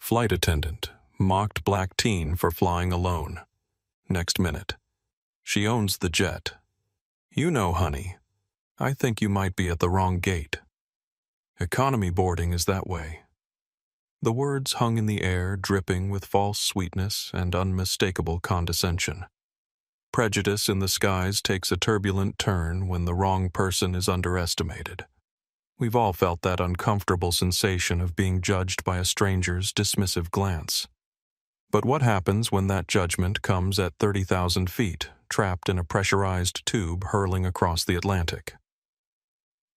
Flight attendant mocked black teen for flying alone. Next minute, she owns the jet. You know, honey, I think you might be at the wrong gate. Economy boarding is that way. The words hung in the air, dripping with false sweetness and unmistakable condescension. Prejudice in the skies takes a turbulent turn when the wrong person is underestimated. We've all felt that uncomfortable sensation of being judged by a stranger's dismissive glance. But what happens when that judgment comes at 30,000 feet, trapped in a pressurized tube hurling across the Atlantic?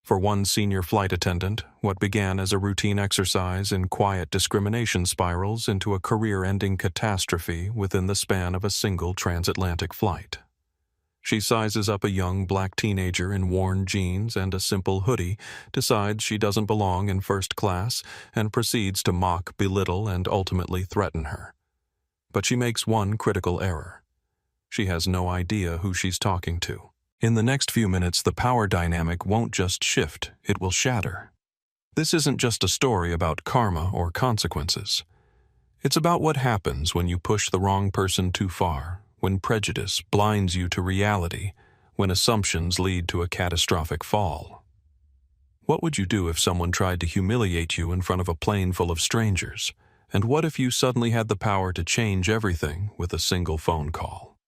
For one senior flight attendant, what began as a routine exercise in quiet discrimination spirals into a career-ending catastrophe within the span of a single transatlantic flight. She sizes up a young black teenager in worn jeans and a simple hoodie, decides she doesn't belong in first class, and proceeds to mock, belittle, and ultimately threaten her. But she makes one critical error. She has no idea who she's talking to. In the next few minutes, the power dynamic won't just shift, it will shatter. This isn't just a story about karma or consequences. It's about what happens when you push the wrong person too far, when prejudice blinds you to reality, when assumptions lead to a catastrophic fall. What would you do if someone tried to humiliate you in front of a plane full of strangers? And what if you suddenly had the power to change everything with a single phone call?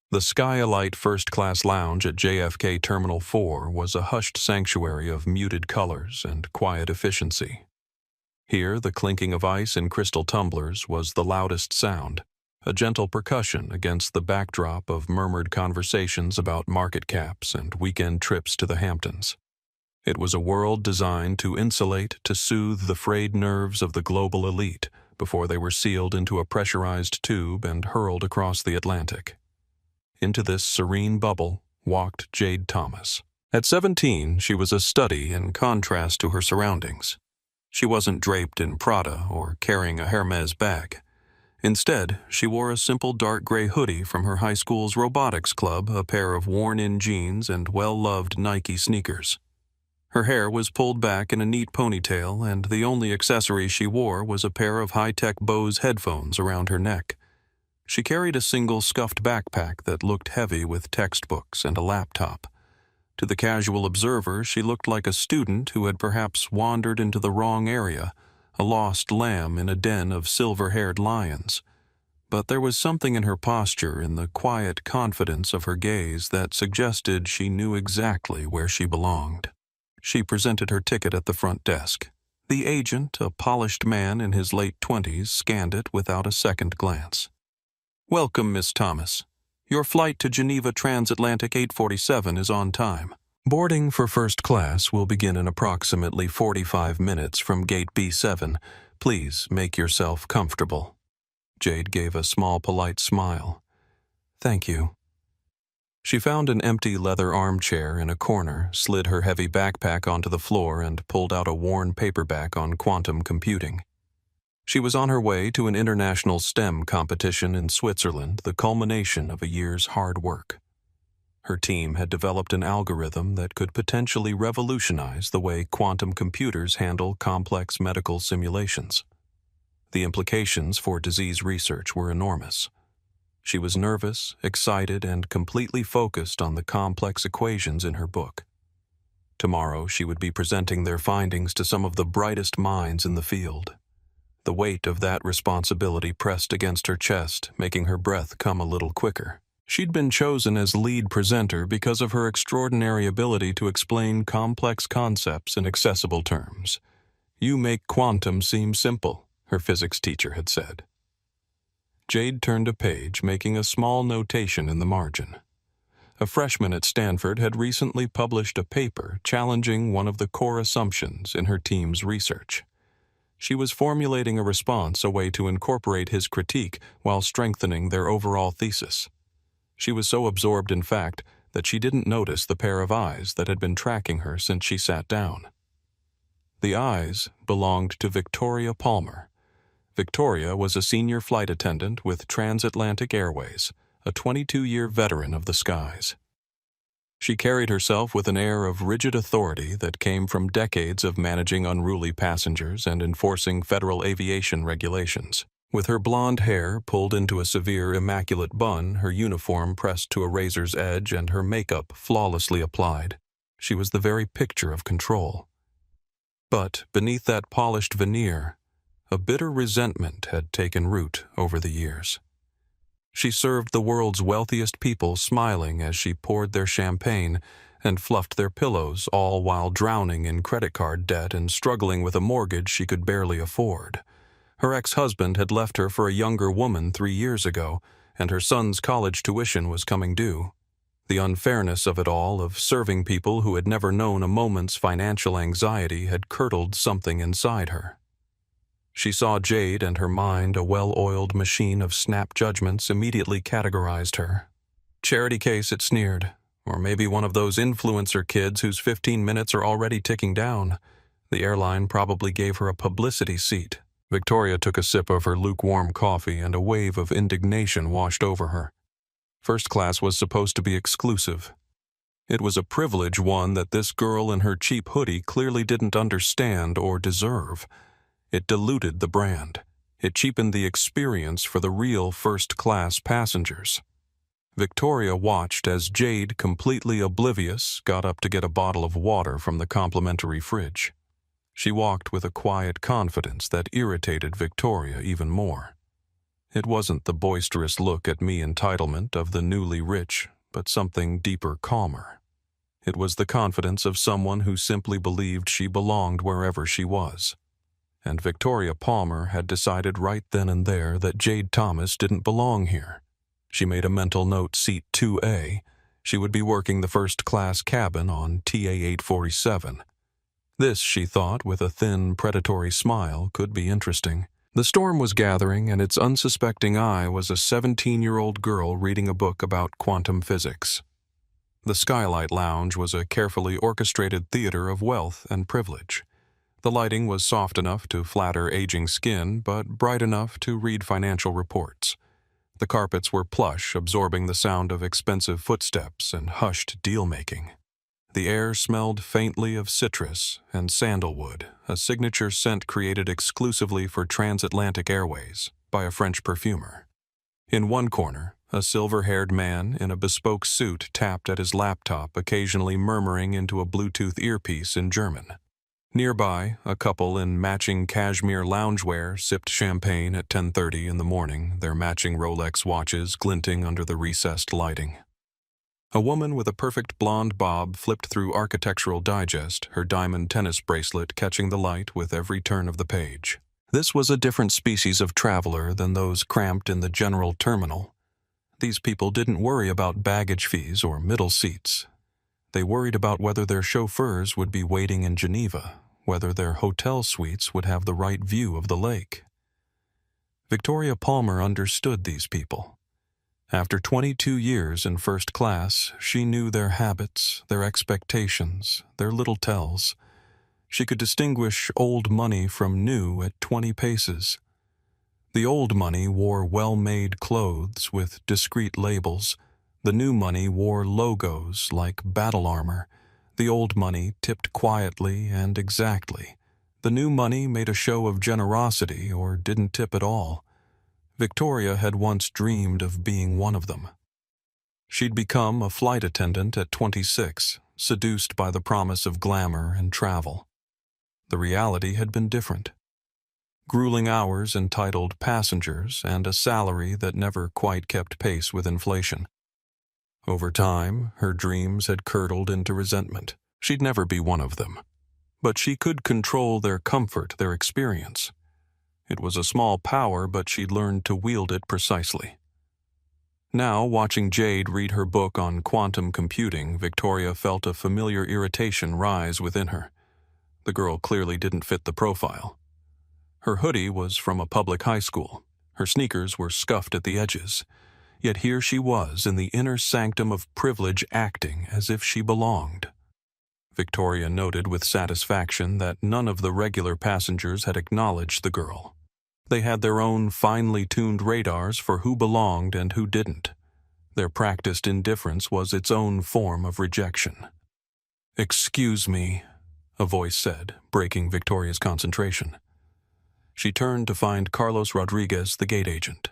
The Sky-Alight first-class lounge at JFK Terminal 4 was a hushed sanctuary of muted colors and quiet efficiency. Here, the clinking of ice in crystal tumblers was the loudest sound, a gentle percussion against the backdrop of murmured conversations about market caps and weekend trips to the Hamptons. It was a world designed to insulate, to soothe the frayed nerves of the global elite before they were sealed into a pressurized tube and hurled across the Atlantic. Into this serene bubble walked Jade Thomas. At 17, she was a study in contrast to her surroundings. She wasn't draped in Prada or carrying a Hermes bag. Instead, she wore a simple dark gray hoodie from her high school's robotics club, a pair of worn-in jeans, and well-loved Nike sneakers. Her hair was pulled back in a neat ponytail, and the only accessory she wore was a pair of high-tech Bose headphones around her neck. She carried a single scuffed backpack that looked heavy with textbooks and a laptop. To the casual observer, she looked like a student who had perhaps wandered into the wrong area, a lost lamb in a den of silver-haired lions. But there was something in her posture, in the quiet confidence of her gaze, that suggested she knew exactly where she belonged. She presented her ticket at the front desk. The agent, a polished man in his late 20s, scanned it without a second glance. "Welcome, Miss Thomas. Your flight to Geneva Transatlantic 847 is on time. Boarding for first class will begin in approximately 45 minutes from gate B7. Please make yourself comfortable." Jade gave a small, polite smile. "Thank you." She found an empty leather armchair in a corner, slid her heavy backpack onto the floor, and pulled out a worn paperback on quantum computing. She was on her way to an international STEM competition in Switzerland, the culmination of a year's hard work. Her team had developed an algorithm that could potentially revolutionize the way quantum computers handle complex medical simulations. The implications for disease research were enormous. She was nervous, excited, and completely focused on the complex equations in her book. Tomorrow, she would be presenting their findings to some of the brightest minds in the field. The weight of that responsibility pressed against her chest, making her breath come a little quicker. She'd been chosen as lead presenter because of her extraordinary ability to explain complex concepts in accessible terms. "You make quantum seem simple," her physics teacher had said. Jade turned a page, making a small notation in the margin. A freshman at Stanford had recently published a paper challenging one of the core assumptions in her team's research. She was formulating a response, a way to incorporate his critique while strengthening their overall thesis. She was so absorbed in fact that she didn't notice the pair of eyes that had been tracking her since she sat down. The eyes belonged to Victoria Palmer. Victoria was a senior flight attendant with Transatlantic Airways, a 22-year veteran of the skies. She carried herself with an air of rigid authority that came from decades of managing unruly passengers and enforcing federal aviation regulations. With her blonde hair pulled into a severe immaculate bun, her uniform pressed to a razor's edge, and her makeup flawlessly applied, she was the very picture of control. But beneath that polished veneer, a bitter resentment had taken root over the years. She served the world's wealthiest people smiling as she poured their champagne and fluffed their pillows, all while drowning in credit card debt and struggling with a mortgage she could barely afford. Her ex-husband had left her for a younger woman 3 years ago, and her son's college tuition was coming due. The unfairness of it all, of serving people who had never known a moment's financial anxiety, had curdled something inside her. She saw Jade, and her mind, a well-oiled machine of snap judgments, immediately categorized her. Charity case, it sneered. Or maybe one of those influencer kids whose 15 minutes are already ticking down. The airline probably gave her a publicity seat. Victoria took a sip of her lukewarm coffee, and a wave of indignation washed over her. First class was supposed to be exclusive. It was a privilege, one that this girl in her cheap hoodie clearly didn't understand or deserve. It diluted the brand. It cheapened the experience for the real first-class passengers. Victoria watched as Jade, completely oblivious, got up to get a bottle of water from the complimentary fridge. She walked with a quiet confidence that irritated Victoria even more. It wasn't the boisterous look-at-me entitlement of the newly rich, but something deeper, calmer. It was the confidence of someone who simply believed she belonged wherever she was. And Victoria Palmer had decided right then and there that Jade Thomas didn't belong here. She made a mental note, seat 2A. She would be working the first-class cabin on TA 847. This, she thought, with a thin, predatory smile, could be interesting. The storm was gathering, and its unsuspecting eye was a 17-year-old girl reading a book about quantum physics. The Skylight Lounge was a carefully orchestrated theater of wealth and privilege. The lighting was soft enough to flatter aging skin, but bright enough to read financial reports. The carpets were plush, absorbing the sound of expensive footsteps and hushed deal-making. The air smelled faintly of citrus and sandalwood, a signature scent created exclusively for Transatlantic Airways by a French perfumer. In one corner, a silver-haired man in a bespoke suit tapped at his laptop, occasionally murmuring into a Bluetooth earpiece in German. Nearby, a couple in matching cashmere loungewear sipped champagne at 10:30 in the morning, their matching Rolex watches glinting under the recessed lighting. A woman with a perfect blonde bob flipped through Architectural Digest, her diamond tennis bracelet catching the light with every turn of the page. This was a different species of traveler than those cramped in the general terminal. These people didn't worry about baggage fees or middle seats. They worried about whether their chauffeurs would be waiting in Geneva, whether their hotel suites would have the right view of the lake. Victoria Palmer understood these people. After 22 years in first class, she knew their habits, their expectations, their little tells. She could distinguish old money from new at 20 paces. The old money wore well-made clothes with discreet labels. The new money wore logos like battle armor. The old money tipped quietly and exactly. The new money made a show of generosity or didn't tip at all. Victoria had once dreamed of being one of them. She'd become a flight attendant at 26, seduced by the promise of glamour and travel. The reality had been different. Grueling hours entitled passengers and a salary that never quite kept pace with inflation. Over time, her dreams had curdled into resentment. She'd never be one of them. But she could control their comfort, their experience. It was a small power, but she'd learned to wield it precisely. Now, watching Jade read her book on quantum computing, Victoria felt a familiar irritation rise within her. The girl clearly didn't fit the profile. Her hoodie was from a public high school. Her sneakers were scuffed at the edges. Yet here she was in the inner sanctum of privilege, acting as if she belonged. Victoria noted with satisfaction that none of the regular passengers had acknowledged the girl. They had their own finely tuned radars for who belonged and who didn't. Their practiced indifference was its own form of rejection. "Excuse me," a voice said, breaking Victoria's concentration. She turned to find Carlos Rodriguez, the gate agent.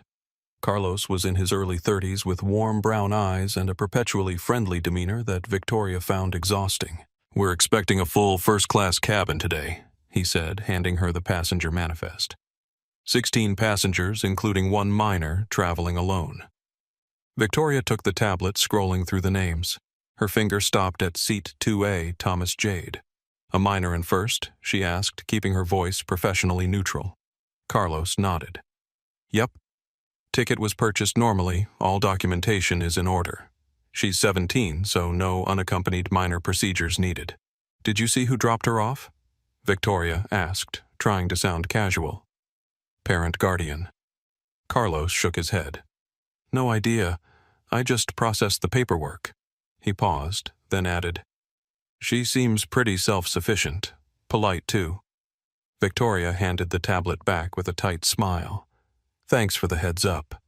Carlos was in his early 30s with warm brown eyes and a perpetually friendly demeanor that Victoria found exhausting. "We're expecting a full first-class cabin today," he said, handing her the passenger manifest. 16 passengers, including one minor, traveling alone. Victoria took the tablet, scrolling through the names. Her finger stopped at Seat 2A, Thomas Jade. "A minor in first?" she asked, keeping her voice professionally neutral. Carlos nodded. "Yep. Ticket was purchased normally. All documentation is in order. She's 17, so no unaccompanied minor procedures needed." "Did you see who dropped her off?" Victoria asked, trying to sound casual. "Parent guardian." Carlos shook his head. "No idea. I just processed the paperwork." He paused, then added, "She seems pretty self-sufficient. Polite, too." Victoria handed the tablet back with a tight smile. "Thanks for the heads up."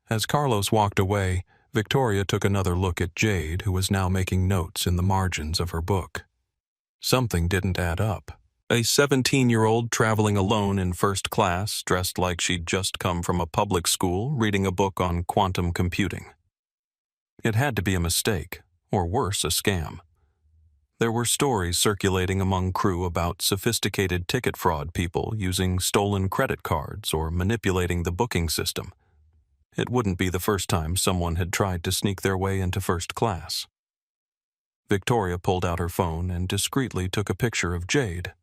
As Carlos walked away, Victoria took another look at Jade, who was now making notes in the margins of her book. Something didn't add up. A 17-year-old traveling alone in first class, dressed like she'd just come from a public school, reading a book on quantum computing. It had to be a mistake, or worse, a scam. There were stories circulating among crew about sophisticated ticket fraud people using stolen credit cards or manipulating the booking system. It wouldn't be the first time someone had tried to sneak their way into first class. Victoria pulled out her phone and discreetly took a picture of Jade.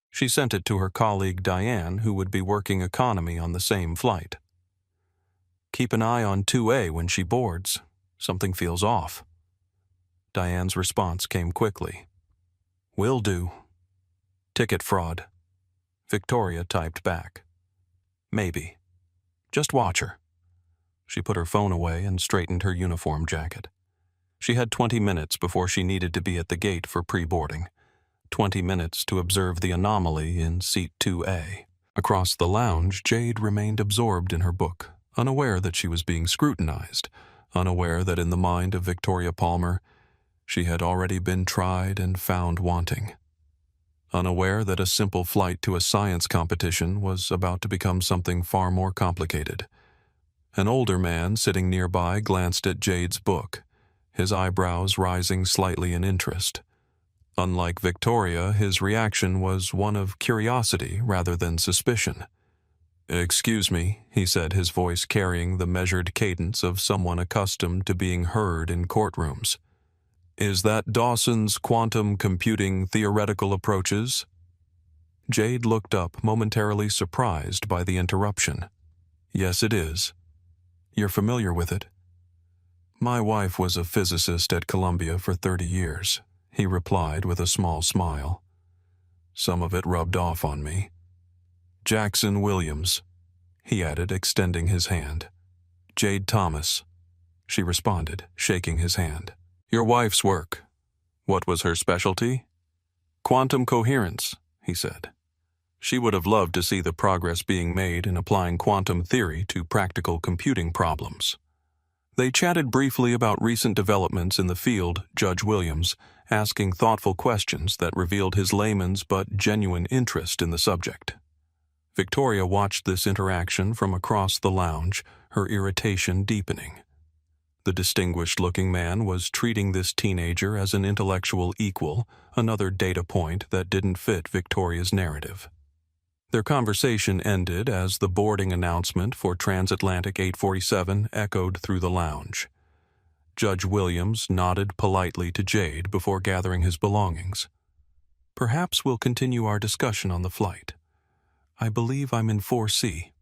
She sent it to her colleague Diane, who would be working economy on the same flight. "Keep an eye on 2A when she boards. Something feels off." Diane's response came quickly. "Will do." "Ticket fraud." Victoria typed back. "Maybe. Just watch her." She put her phone away and straightened her uniform jacket. She had 20 minutes before she needed to be at the gate for pre-boarding. 20 minutes to observe the anomaly in Seat 2A. Across the lounge, Jade remained absorbed in her book, unaware that she was being scrutinized, unaware that in the mind of Victoria Palmer, she had already been tried and found wanting. Unaware that a simple flight to a science competition was about to become something far more complicated. An older man sitting nearby glanced at Jade's book, his eyebrows rising slightly in interest. Unlike Victoria, his reaction was one of curiosity rather than suspicion. "Excuse me," he said, his voice carrying the measured cadence of someone accustomed to being heard in courtrooms. "Is that Dawson's quantum computing theoretical approaches?" Jade looked up, momentarily surprised by the interruption. "Yes, it is." "You're familiar with it?" "My wife was a physicist at Columbia for 30 years, he replied with a small smile. "Some of it rubbed off on me." "Jackson Williams," he added, extending his hand. "Jade Thomas," she responded, shaking his hand. "Your wife's work. What was her specialty?" "Quantum coherence," he said. She would have loved to see the progress being made in applying quantum theory to practical computing problems. They chatted briefly about recent developments in the field, Judge Williams, asking thoughtful questions that revealed his layman's but genuine interest in the subject. Victoria watched this interaction from across the lounge, her irritation deepening. The distinguished-looking man was treating this teenager as an intellectual equal, another data point that didn't fit Victoria's narrative. Their conversation ended as the boarding announcement for Transatlantic 847 echoed through the lounge. Judge Williams nodded politely to Jade before gathering his belongings. "Perhaps we'll continue our discussion on the flight. I believe I'm in 4C.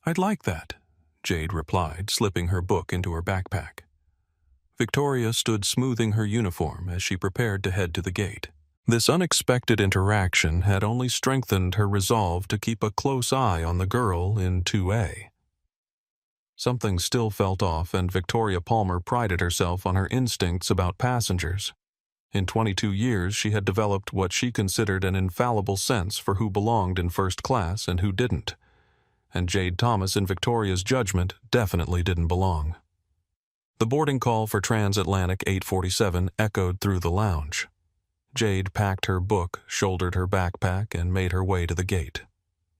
"I'd like that," Jade replied, slipping her book into her backpack. Victoria stood smoothing her uniform as she prepared to head to the gate. This unexpected interaction had only strengthened her resolve to keep a close eye on the girl in 2A. Something still felt off, and Victoria Palmer prided herself on her instincts about passengers. In 22 years, she had developed what she considered an infallible sense for who belonged in first class and who didn't. And Jade Thomas, in Victoria's judgment, definitely didn't belong. The boarding call for Transatlantic 847 echoed through the lounge. Jade packed her book, shouldered her backpack, and made her way to the gate.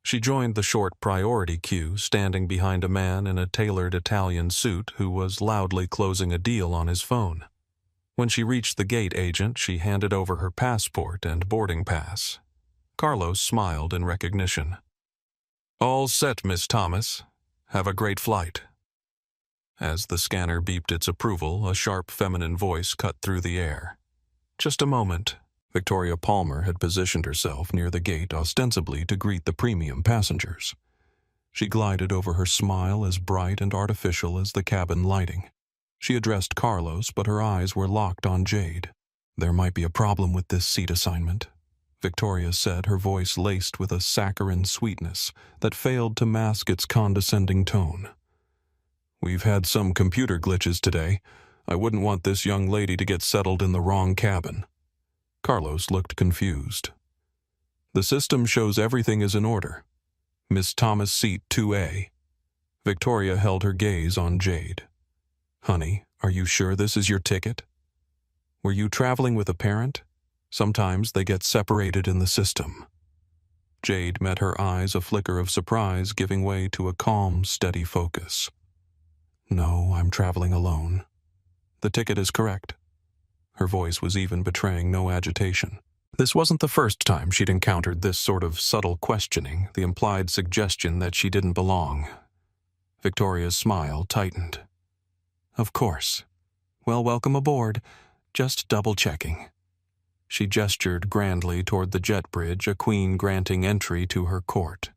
She joined the short priority queue, standing behind a man in a tailored Italian suit who was loudly closing a deal on his phone. When she reached the gate agent, she handed over her passport and boarding pass. Carlos smiled in recognition. "All set, Miss Thomas. Have a great flight." As the scanner beeped its approval, a sharp feminine voice cut through the air. "Just a moment." Victoria Palmer had positioned herself near the gate ostensibly to greet the premium passengers. She glided over, her smile as bright and artificial as the cabin lighting. She addressed Carlos, but her eyes were locked on Jade. "There might be a problem with this seat assignment," Victoria said, her voice laced with a saccharine sweetness that failed to mask its condescending tone. "We've had some computer glitches today. I wouldn't want this young lady to get settled in the wrong cabin." Carlos looked confused. "The system shows everything is in order. Miss Thomas, seat 2A. Victoria held her gaze on Jade. "Honey, are you sure this is your ticket? Were you traveling with a parent? Sometimes they get separated in the system." Jade met her eyes, a flicker of surprise giving way to a calm, steady focus. "No, I'm traveling alone. The ticket is correct." Her voice was even betraying no agitation. This wasn't the first time she'd encountered this sort of subtle questioning, the implied suggestion that she didn't belong. Victoria's smile tightened. "Of course. Well, welcome aboard. Just double-checking." She gestured grandly toward the jet bridge, a queen granting entry to her court.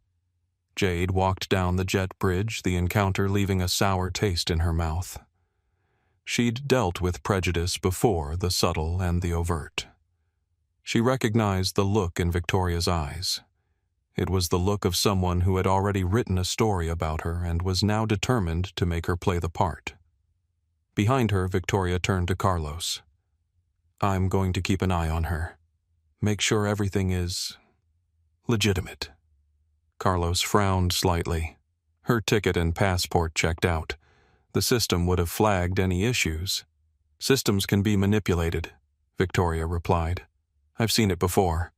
Jade walked down the jet bridge, the encounter leaving a sour taste in her mouth. She'd dealt with prejudice before, the subtle and the overt. She recognized the look in Victoria's eyes. It was the look of someone who had already written a story about her and was now determined to make her play the part. Behind her, Victoria turned to Carlos. "I'm going to keep an eye on her. Make sure everything is legitimate." Carlos frowned slightly. Her ticket and passport checked out. The system would have flagged any issues. "Systems can be manipulated," Victoria replied. "I've seen it before."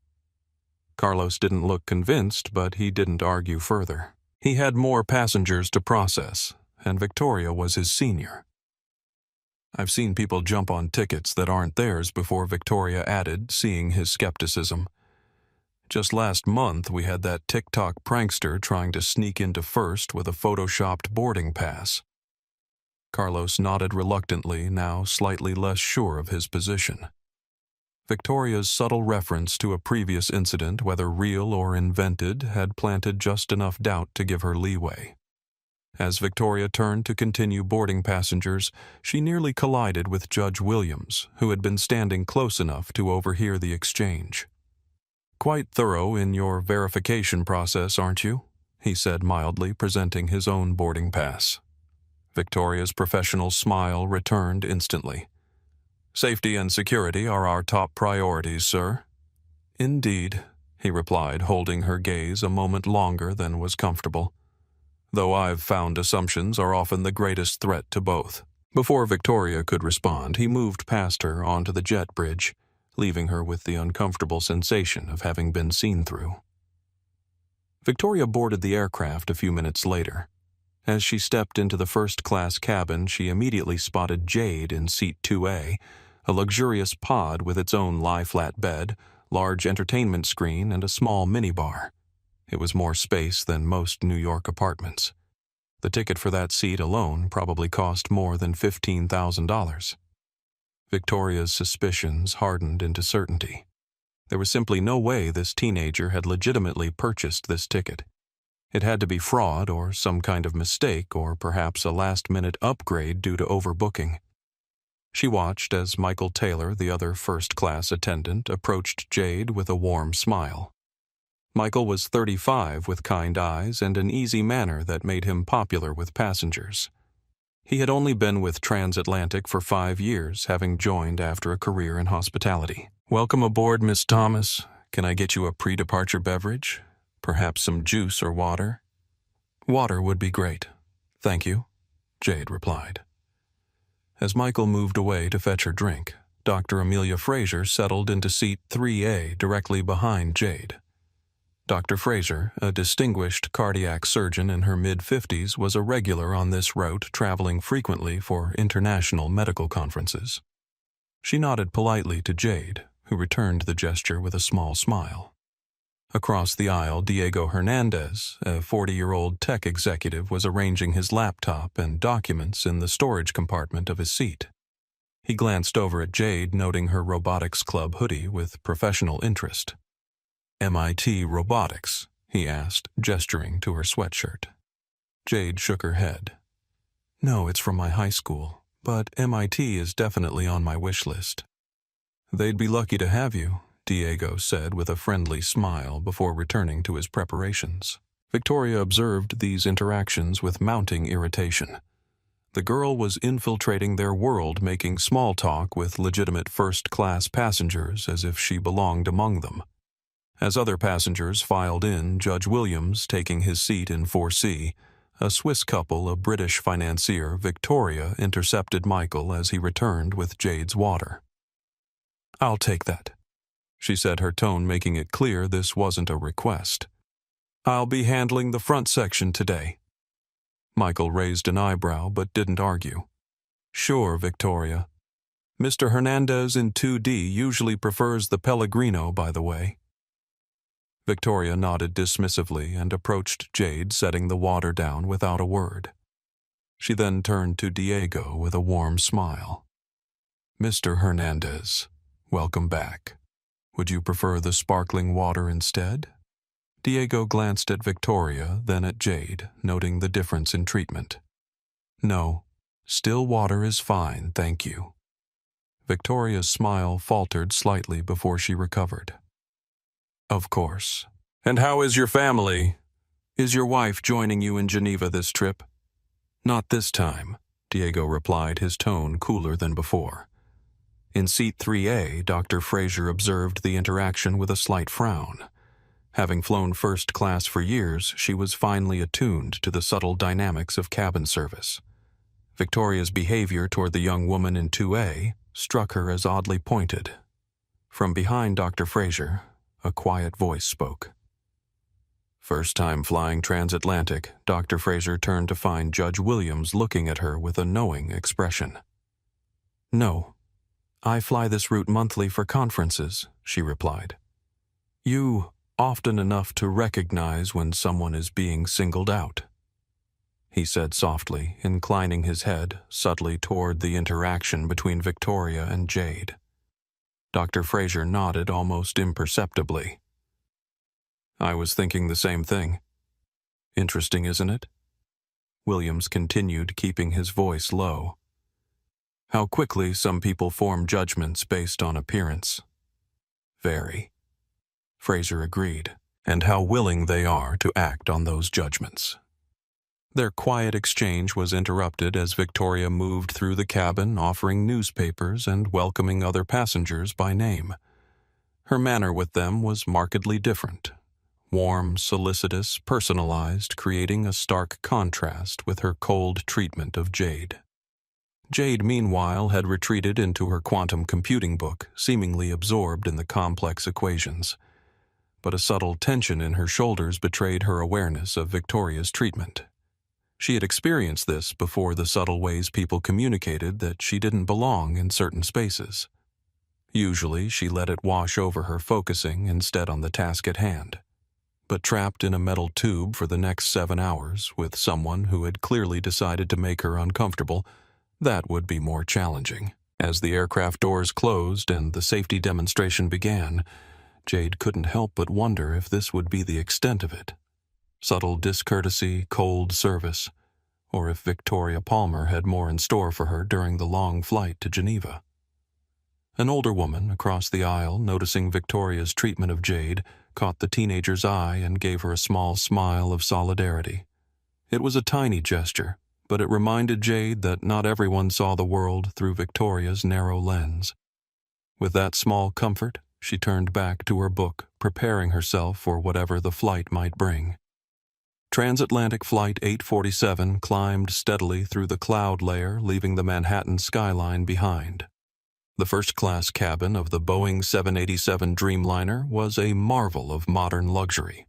Carlos didn't look convinced, but he didn't argue further. He had more passengers to process, and Victoria was his senior. "I've seen people jump on tickets that aren't theirs before," Victoria added, seeing his skepticism. "Just last month, we had that TikTok prankster trying to sneak into first with a photoshopped boarding pass." Carlos nodded reluctantly, now slightly less sure of his position. Victoria's subtle reference to a previous incident, whether real or invented, had planted just enough doubt to give her leeway. As Victoria turned to continue boarding passengers, she nearly collided with Judge Williams, who had been standing close enough to overhear the exchange. "Quite thorough in your verification process, aren't you?" he said mildly, presenting his own boarding pass. Victoria's professional smile returned instantly. "Safety and security are our top priorities, sir." "Indeed," he replied, holding her gaze a moment longer than was comfortable. "Though I've found assumptions are often the greatest threat to both." Before Victoria could respond, he moved past her onto the jet bridge, leaving her with the uncomfortable sensation of having been seen through. Victoria boarded the aircraft a few minutes later. As she stepped into the first-class cabin, she immediately spotted Jade in seat 2A, a luxurious pod with its own lie-flat bed, large entertainment screen, and a small minibar. It was more space than most New York apartments. The ticket for that seat alone probably cost more than $15,000. Victoria's suspicions hardened into certainty. There was simply no way this teenager had legitimately purchased this ticket. It had to be fraud or some kind of mistake or perhaps a last-minute upgrade due to overbooking. She watched as Michael Taylor, the other first-class attendant, approached Jade with a warm smile. Michael was 35 with kind eyes and an easy manner that made him popular with passengers. He had only been with Transatlantic for 5 years, having joined after a career in hospitality. "Welcome aboard, Miss Thomas. Can I get you a pre-departure beverage? Perhaps some juice or water?" "Water would be great. Thank you," Jade replied. As Michael moved away to fetch her drink, Dr. Amelia Fraser settled into seat 3A directly behind Jade. Dr. Fraser, a distinguished cardiac surgeon in her mid-50s, was a regular on this route, traveling frequently for international medical conferences. She nodded politely to Jade, who returned the gesture with a small smile. Across the aisle, Diego Hernandez, a 40-year-old tech executive, was arranging his laptop and documents in the storage compartment of his seat. He glanced over at Jade, noting her robotics club hoodie with professional interest. "MIT Robotics?" he asked, gesturing to her sweatshirt. Jade shook her head. "No, it's from my high school, but MIT is definitely on my wish list." "They'd be lucky to have you," Diego said with a friendly smile before returning to his preparations. Victoria observed these interactions with mounting irritation. The girl was infiltrating their world, making small talk with legitimate first-class passengers as if she belonged among them. As other passengers filed in, Judge Williams taking his seat in 4C, a Swiss couple, a British financier, Victoria, intercepted Michael as he returned with Jade's water. "I'll take that," she said, her tone making it clear this wasn't a request. "I'll be handling the front section today." Michael raised an eyebrow but didn't argue. "Sure, Victoria. Mr. Hernandez in 2D usually prefers the Pellegrino, by the way." Victoria nodded dismissively and approached Jade, setting the water down without a word. She then turned to Diego with a warm smile. "Mr. Hernandez, welcome back. Would you prefer the sparkling water instead?" Diego glanced at Victoria, then at Jade, noting the difference in treatment. "No, still water is fine, thank you." Victoria's smile faltered slightly before she recovered. "Of course. And how is your family? Is your wife joining you in Geneva this trip?" "Not this time," Diego replied, his tone cooler than before. In seat 3A, Dr. Fraser observed the interaction with a slight frown. Having flown first class for years, she was finely attuned to the subtle dynamics of cabin service. Victoria's behavior toward the young woman in 2A struck her as oddly pointed. From behind Dr. Fraser, a quiet voice spoke. First time flying transatlantic, Dr. Fraser turned to find Judge Williams looking at her with a knowing expression. "No, I fly this route monthly for conferences," she replied. "You often enough to recognize when someone is being singled out," he said softly, inclining his head subtly toward the interaction between Victoria and Jade. Dr. Fraser nodded almost imperceptibly. "I was thinking the same thing. Interesting, isn't it?" Williams continued, keeping his voice low. "How quickly some people form judgments based on appearance." "Very," Fraser agreed, "and how willing they are to act on those judgments." Their quiet exchange was interrupted as Victoria moved through the cabin, offering newspapers and welcoming other passengers by name. Her manner with them was markedly different. Warm, solicitous, personalized, creating a stark contrast with her cold treatment of Jade. Jade, meanwhile, had retreated into her quantum computing book, seemingly absorbed in the complex equations. But a subtle tension in her shoulders betrayed her awareness of Victoria's treatment. She had experienced this before, the subtle ways people communicated that she didn't belong in certain spaces. Usually, she let it wash over her, focusing instead on the task at hand. But trapped in a metal tube for the next 7 hours with someone who had clearly decided to make her uncomfortable, that would be more challenging. As the aircraft doors closed and the safety demonstration began, Jade couldn't help but wonder if this would be the extent of it. Subtle discourtesy, cold service, or if Victoria Palmer had more in store for her during the long flight to Geneva. An older woman across the aisle, noticing Victoria's treatment of Jade, caught the teenager's eye and gave her a small smile of solidarity. It was a tiny gesture, but it reminded Jade that not everyone saw the world through Victoria's narrow lens. With that small comfort, she turned back to her book, preparing herself for whatever the flight might bring. Transatlantic Flight 847 climbed steadily through the cloud layer, leaving the Manhattan skyline behind. The first-class cabin of the Boeing 787 Dreamliner was a marvel of modern luxury.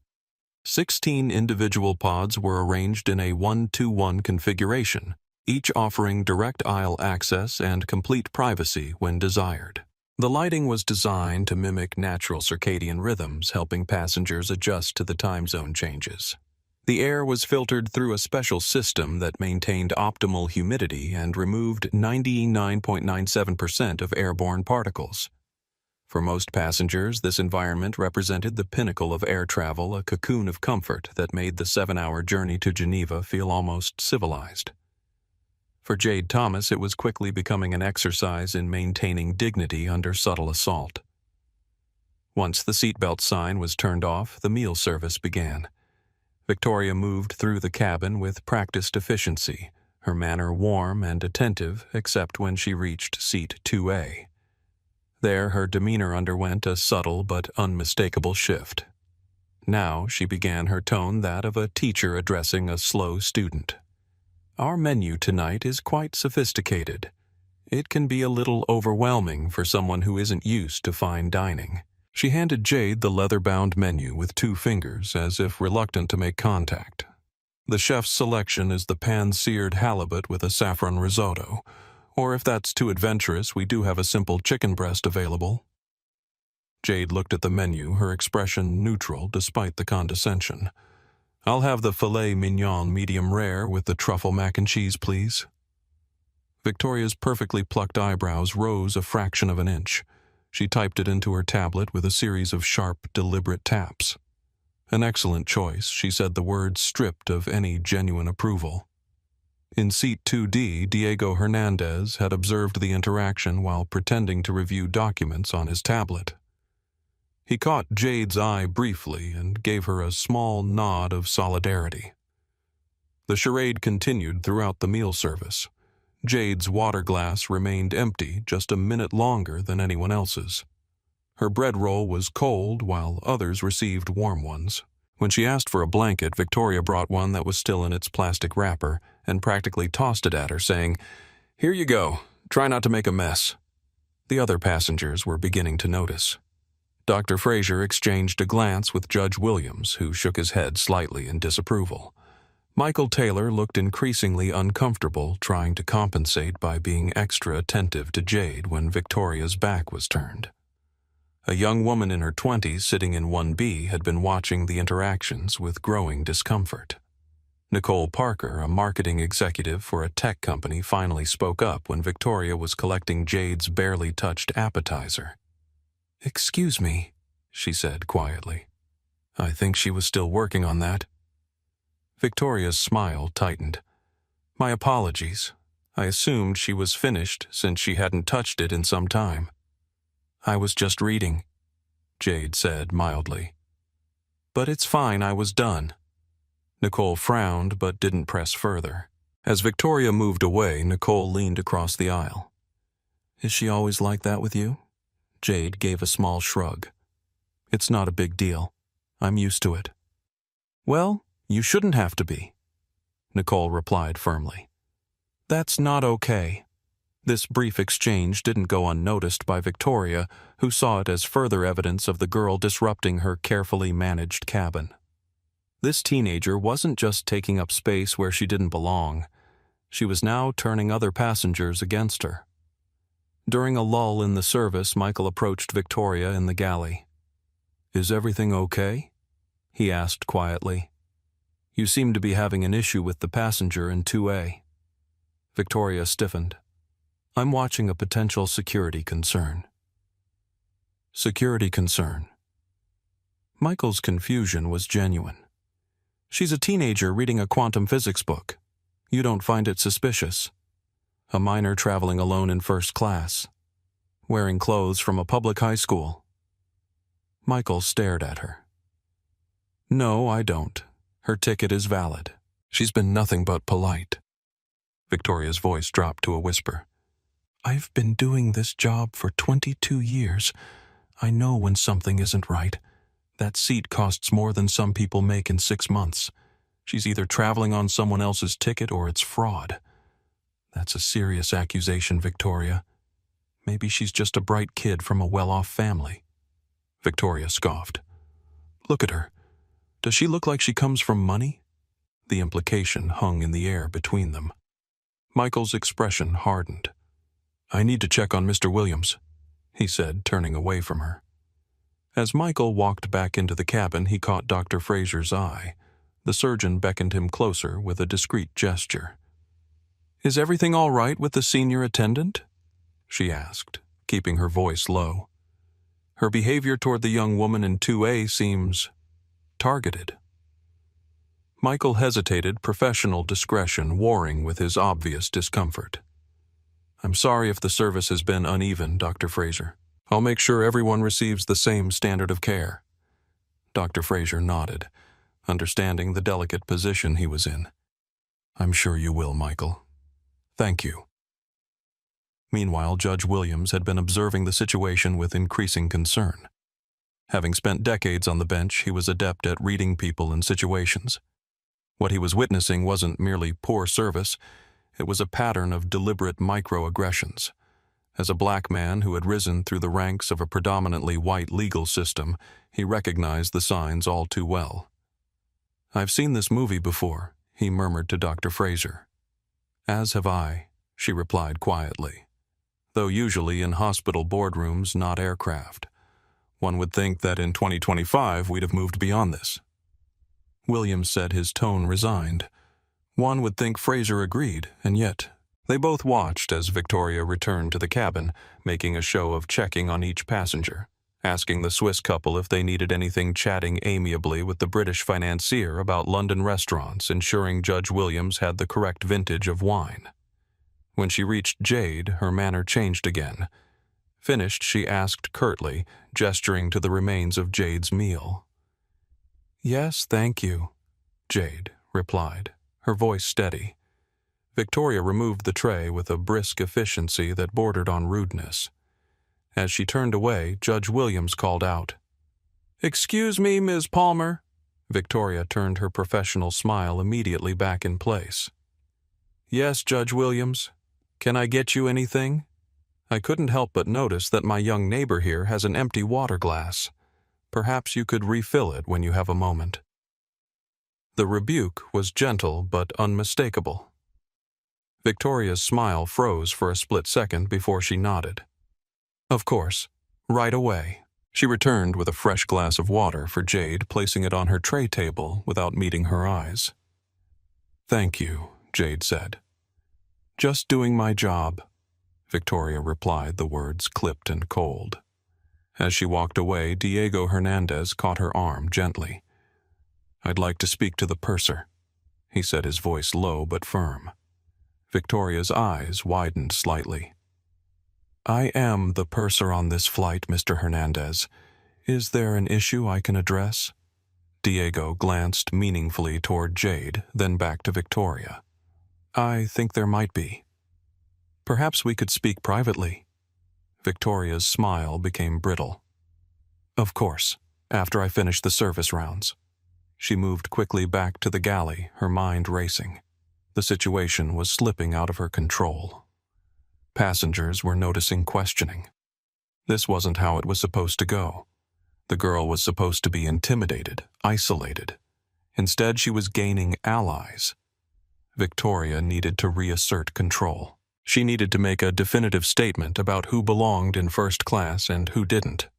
16 individual pods were arranged in a 1-2-1 configuration, each offering direct aisle access and complete privacy when desired. The lighting was designed to mimic natural circadian rhythms, helping passengers adjust to the time zone changes. The air was filtered through a special system that maintained optimal humidity and removed 99.97% of airborne particles. For most passengers, this environment represented the pinnacle of air travel, a cocoon of comfort that made the 7-hour journey to Geneva feel almost civilized. For Jade Thomas, it was quickly becoming an exercise in maintaining dignity under subtle assault. Once the seatbelt sign was turned off, the meal service began. Victoria moved through the cabin with practiced efficiency, her manner warm and attentive except when she reached seat 2A. There, her demeanor underwent a subtle but unmistakable shift. Now she began her tone that of a teacher addressing a slow student. "Our menu tonight is quite sophisticated. It can be a little overwhelming for someone who isn't used to fine dining." She handed Jade the leather-bound menu with 2 fingers, as if reluctant to make contact. "The chef's selection is the pan-seared halibut with a saffron risotto, or if that's too adventurous, we do have a simple chicken breast available." Jade looked at the menu, her expression neutral despite the condescension. "I'll have the filet mignon medium rare with the truffle mac and cheese, please." Victoria's perfectly plucked eyebrows rose a fraction of an inch. She typed it into her tablet with a series of sharp, deliberate taps. "An excellent choice," she said, the words stripped of any genuine approval. In seat 2D, Diego Hernandez had observed the interaction while pretending to review documents on his tablet. He caught Jade's eye briefly and gave her a small nod of solidarity. The charade continued throughout the meal service. Jade's water glass remained empty just a minute longer than anyone else's. Her bread roll was cold, while others received warm ones. When she asked for a blanket, Victoria brought one that was still in its plastic wrapper and practically tossed it at her, saying, "Here you go. Try not to make a mess." The other passengers were beginning to notice. Dr. Fraser exchanged a glance with Judge Williams, who shook his head slightly in disapproval. Michael Taylor looked increasingly uncomfortable, trying to compensate by being extra attentive to Jade when Victoria's back was turned. A young woman in her 20s sitting in 1B had been watching the interactions with growing discomfort. Nicole Parker, a marketing executive for a tech company, finally spoke up when Victoria was collecting Jade's barely touched appetizer. "Excuse me," she said quietly. "I think she was still working on that." Victoria's smile tightened. "My apologies. I assumed she was finished since she hadn't touched it in some time." "I was just reading," Jade said mildly. "But it's fine, I was done." Nicole frowned but didn't press further. As Victoria moved away, Nicole leaned across the aisle. "Is she always like that with you?" Jade gave a small shrug. "It's not a big deal. I'm used to it." "Well, you shouldn't have to be," Nicole replied firmly. "That's not okay." This brief exchange didn't go unnoticed by Victoria, who saw it as further evidence of the girl disrupting her carefully managed cabin. This teenager wasn't just taking up space where she didn't belong. She was now turning other passengers against her. During a lull in the service, Michael approached Victoria in the galley. "Is everything okay?" he asked quietly. "You seem to be having an issue with the passenger in 2A." Victoria stiffened. "I'm watching a potential security concern." Security concern. Michael's confusion was genuine. "She's a teenager reading a quantum physics book. You don't find it suspicious? A minor traveling alone in first class, wearing clothes from a public high school." Michael stared at her. "No, I don't. Her ticket is valid. She's been nothing but polite." Victoria's voice dropped to a whisper. "I've been doing this job for 22 years. I know when something isn't right. That seat costs more than some people make in 6 months. She's either traveling on someone else's ticket or it's fraud. That's a serious accusation, Victoria. Maybe she's just a bright kid from a well-off family. Victoria scoffed. Look at her. Does she look like she comes from money? The implication hung in the air between them. Michael's expression hardened. I need to check on Mr. Williams, he said, turning away from her. As Michael walked back into the cabin, he caught Dr. Fraser's eye. The surgeon beckoned him closer with a discreet gesture. Is everything all right with the senior attendant? She asked, keeping her voice low. Her behavior toward the young woman in 2A seems targeted. Michael hesitated, professional discretion warring with his obvious discomfort. I'm sorry if the service has been uneven, Dr. Fraser. I'll make sure everyone receives the same standard of care. Dr. Fraser nodded, understanding the delicate position he was in. I'm sure you will, Michael. Thank you. Meanwhile, Judge Williams had been observing the situation with increasing concern. Having spent decades on the bench, he was adept at reading people and situations. What he was witnessing wasn't merely poor service, it was a pattern of deliberate microaggressions. As a black man who had risen through the ranks of a predominantly white legal system, he recognized the signs all too well. I've seen this movie before, he murmured to Dr. Fraser. As have I, she replied quietly. Though usually in hospital boardrooms, not aircraft. One would think that in 2025 we'd have moved beyond this. Williams said, his tone resigned. One would think Fraser agreed, and yet they both watched as Victoria returned to the cabin, making a show of checking on each passenger, asking the Swiss couple if they needed anything, chatting amiably with the British financier about London restaurants, ensuring Judge Williams had the correct vintage of wine. When she reached Jade, her manner changed again. Finished, she asked curtly, gesturing to the remains of Jade's meal. Yes, thank you, Jade replied, her voice steady. Victoria removed the tray with a brisk efficiency that bordered on rudeness. As she turned away, Judge Williams called out, Excuse me, Ms. Palmer. Victoria turned her professional smile immediately back in place. Yes, Judge Williams. Can I get you anything? I couldn't help but notice that my young neighbor here has an empty water glass. Perhaps you could refill it when you have a moment. The rebuke was gentle but unmistakable. Victoria's smile froze for a split second before she nodded. Of course, right away. She returned with a fresh glass of water for Jade, placing it on her tray table without meeting her eyes. Thank you, Jade said. Just doing my job, Victoria replied, the words clipped and cold. As she walked away, Diego Hernandez caught her arm gently. I'd like to speak to the purser, he said, his voice low but firm. Victoria's eyes widened slightly. I am the purser on this flight, Mr. Hernandez. Is there an issue I can address? Diego glanced meaningfully toward Jade, then back to Victoria. I think there might be. Perhaps we could speak privately. Victoria's smile became brittle. Of course, after I finish the service rounds. She moved quickly back to the galley, her mind racing. The situation was slipping out of her control. Passengers were noticing questioning. This wasn't how it was supposed to go. The girl was supposed to be intimidated, isolated. Instead, she was gaining allies. Victoria needed to reassert control. She needed to make a definitive statement about who belonged in first class and who didn't.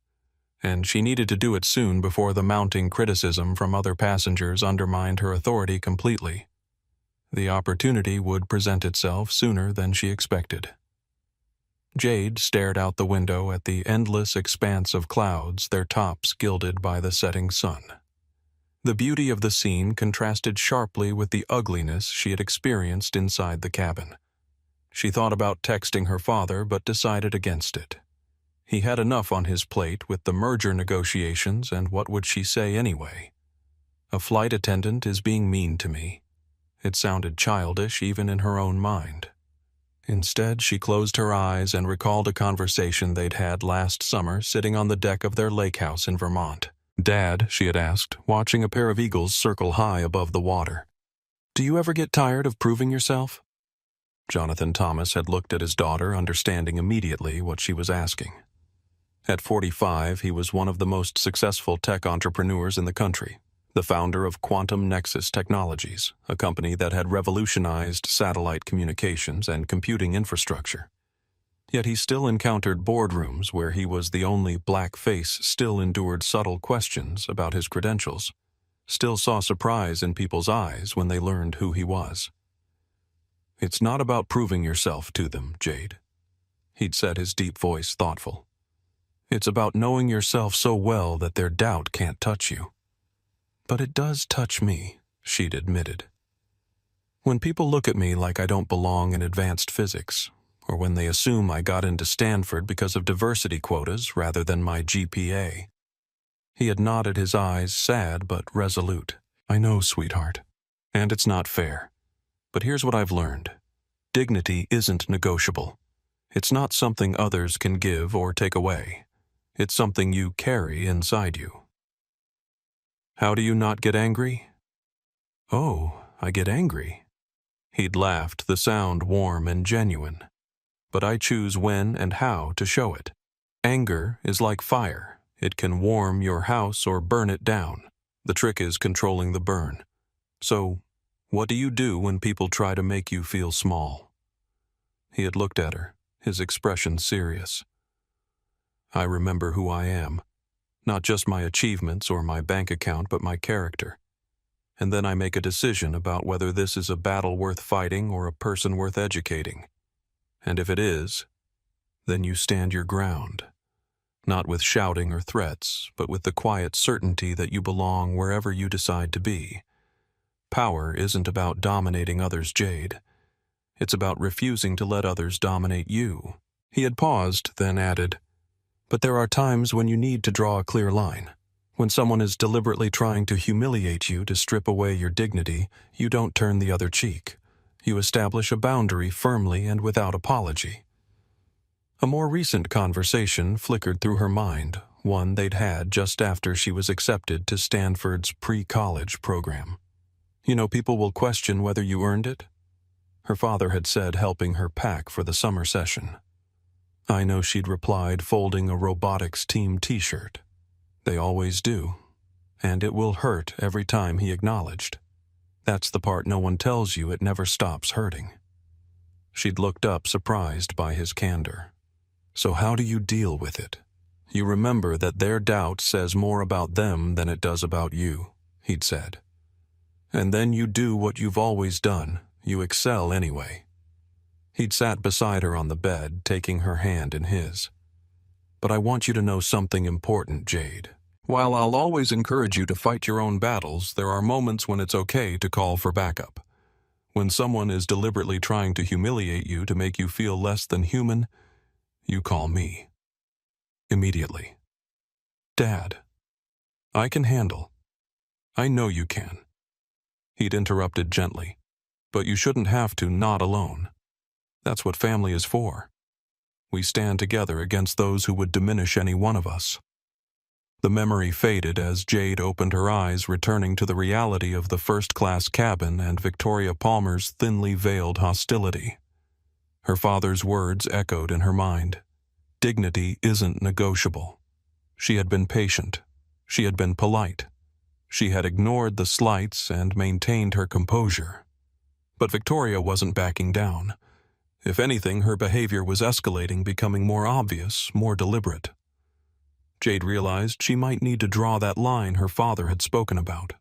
And she needed to do it soon before the mounting criticism from other passengers undermined her authority completely. The opportunity would present itself sooner than she expected. Jade stared out the window at the endless expanse of clouds, their tops gilded by the setting sun. The beauty of the scene contrasted sharply with the ugliness she had experienced inside the cabin. She thought about texting her father, but decided against it. He had enough on his plate with the merger negotiations, and what would she say anyway? A flight attendant is being mean to me. It sounded childish even in her own mind. Instead, she closed her eyes and recalled a conversation they'd had last summer sitting on the deck of their lake house in Vermont. Dad, she had asked, watching a pair of eagles circle high above the water. Do you ever get tired of proving yourself? Jonathan Thomas had looked at his daughter, understanding immediately what she was asking. At 45, he was one of the most successful tech entrepreneurs in the country, the founder of Quantum Nexus Technologies, a company that had revolutionized satellite communications and computing infrastructure. Yet he still encountered boardrooms where he was the only black face, still endured subtle questions about his credentials, still saw surprise in people's eyes when they learned who he was. It's not about proving yourself to them, Jade. He'd said, his deep voice thoughtful. It's about knowing yourself so well that their doubt can't touch you. But it does touch me, she'd admitted. When people look at me like I don't belong in advanced physics, or when they assume I got into Stanford because of diversity quotas rather than my GPA. He had nodded, his eyes sad but resolute. I know, sweetheart, and it's not fair. But here's what I've learned. Dignity isn't negotiable. It's not something others can give or take away. It's something you carry inside you. How do you not get angry? Oh, I get angry. He'd laughed, the sound warm and genuine. But I choose when and how to show it. Anger is like fire. It can warm your house or burn it down. The trick is controlling the burn. So, what do you do when people try to make you feel small? He had looked at her, his expression serious. I remember who I am. Not just my achievements or my bank account, but my character. And then I make a decision about whether this is a battle worth fighting or a person worth educating. And if it is, then you stand your ground. Not with shouting or threats, but with the quiet certainty that you belong wherever you decide to be. Power isn't about dominating others, Jade. It's about refusing to let others dominate you. He had paused, then added, but there are times when you need to draw a clear line. When someone is deliberately trying to humiliate you to strip away your dignity, you don't turn the other cheek. You establish a boundary firmly and without apology. A more recent conversation flickered through her mind, one they'd had just after she was accepted to Stanford's pre-college program. You know, people will question whether you earned it. Her father had said, helping her pack for the summer session. I know, she'd replied, folding a robotics team t-shirt. They always do, and it will hurt every time, he acknowledged. That's the part no one tells you, it never stops hurting. She'd looked up, surprised by his candor. So how do you deal with it? You remember that their doubt says more about them than it does about you, he'd said. And then you do what you've always done, you excel anyway. He'd sat beside her on the bed, taking her hand in his. But I want you to know something important, Jade. While I'll always encourage you to fight your own battles, there are moments when it's okay to call for backup. When someone is deliberately trying to humiliate you to make you feel less than human, you call me. Immediately. Dad, I can handle. I know you can. He'd interrupted gently. But you shouldn't have to, not alone. That's what family is for. We stand together against those who would diminish any one of us. The memory faded as Jade opened her eyes, returning to the reality of the first-class cabin and Victoria Palmer's thinly veiled hostility. Her father's words echoed in her mind. Dignity isn't negotiable. She had been patient. She had been polite. She had ignored the slights and maintained her composure. But Victoria wasn't backing down. If anything, her behavior was escalating, becoming more obvious, more deliberate. Jade realized she might need to draw that line her father had spoken about.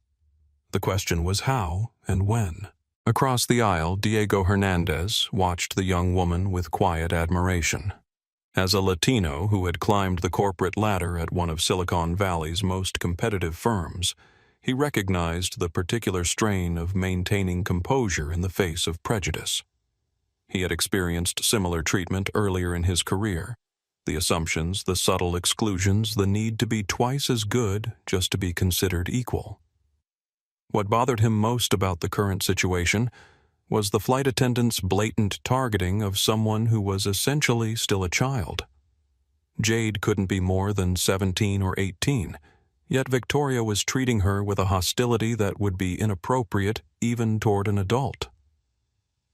The question was how and when. Across the aisle, Diego Hernandez watched the young woman with quiet admiration. As a Latino who had climbed the corporate ladder at one of Silicon Valley's most competitive firms, he recognized the particular strain of maintaining composure in the face of prejudice. He had experienced similar treatment earlier in his career. The assumptions, the subtle exclusions, the need to be twice as good just to be considered equal. What bothered him most about the current situation was the flight attendant's blatant targeting of someone who was essentially still a child. Jade couldn't be more than 17 or 18, yet Victoria was treating her with a hostility that would be inappropriate even toward an adult.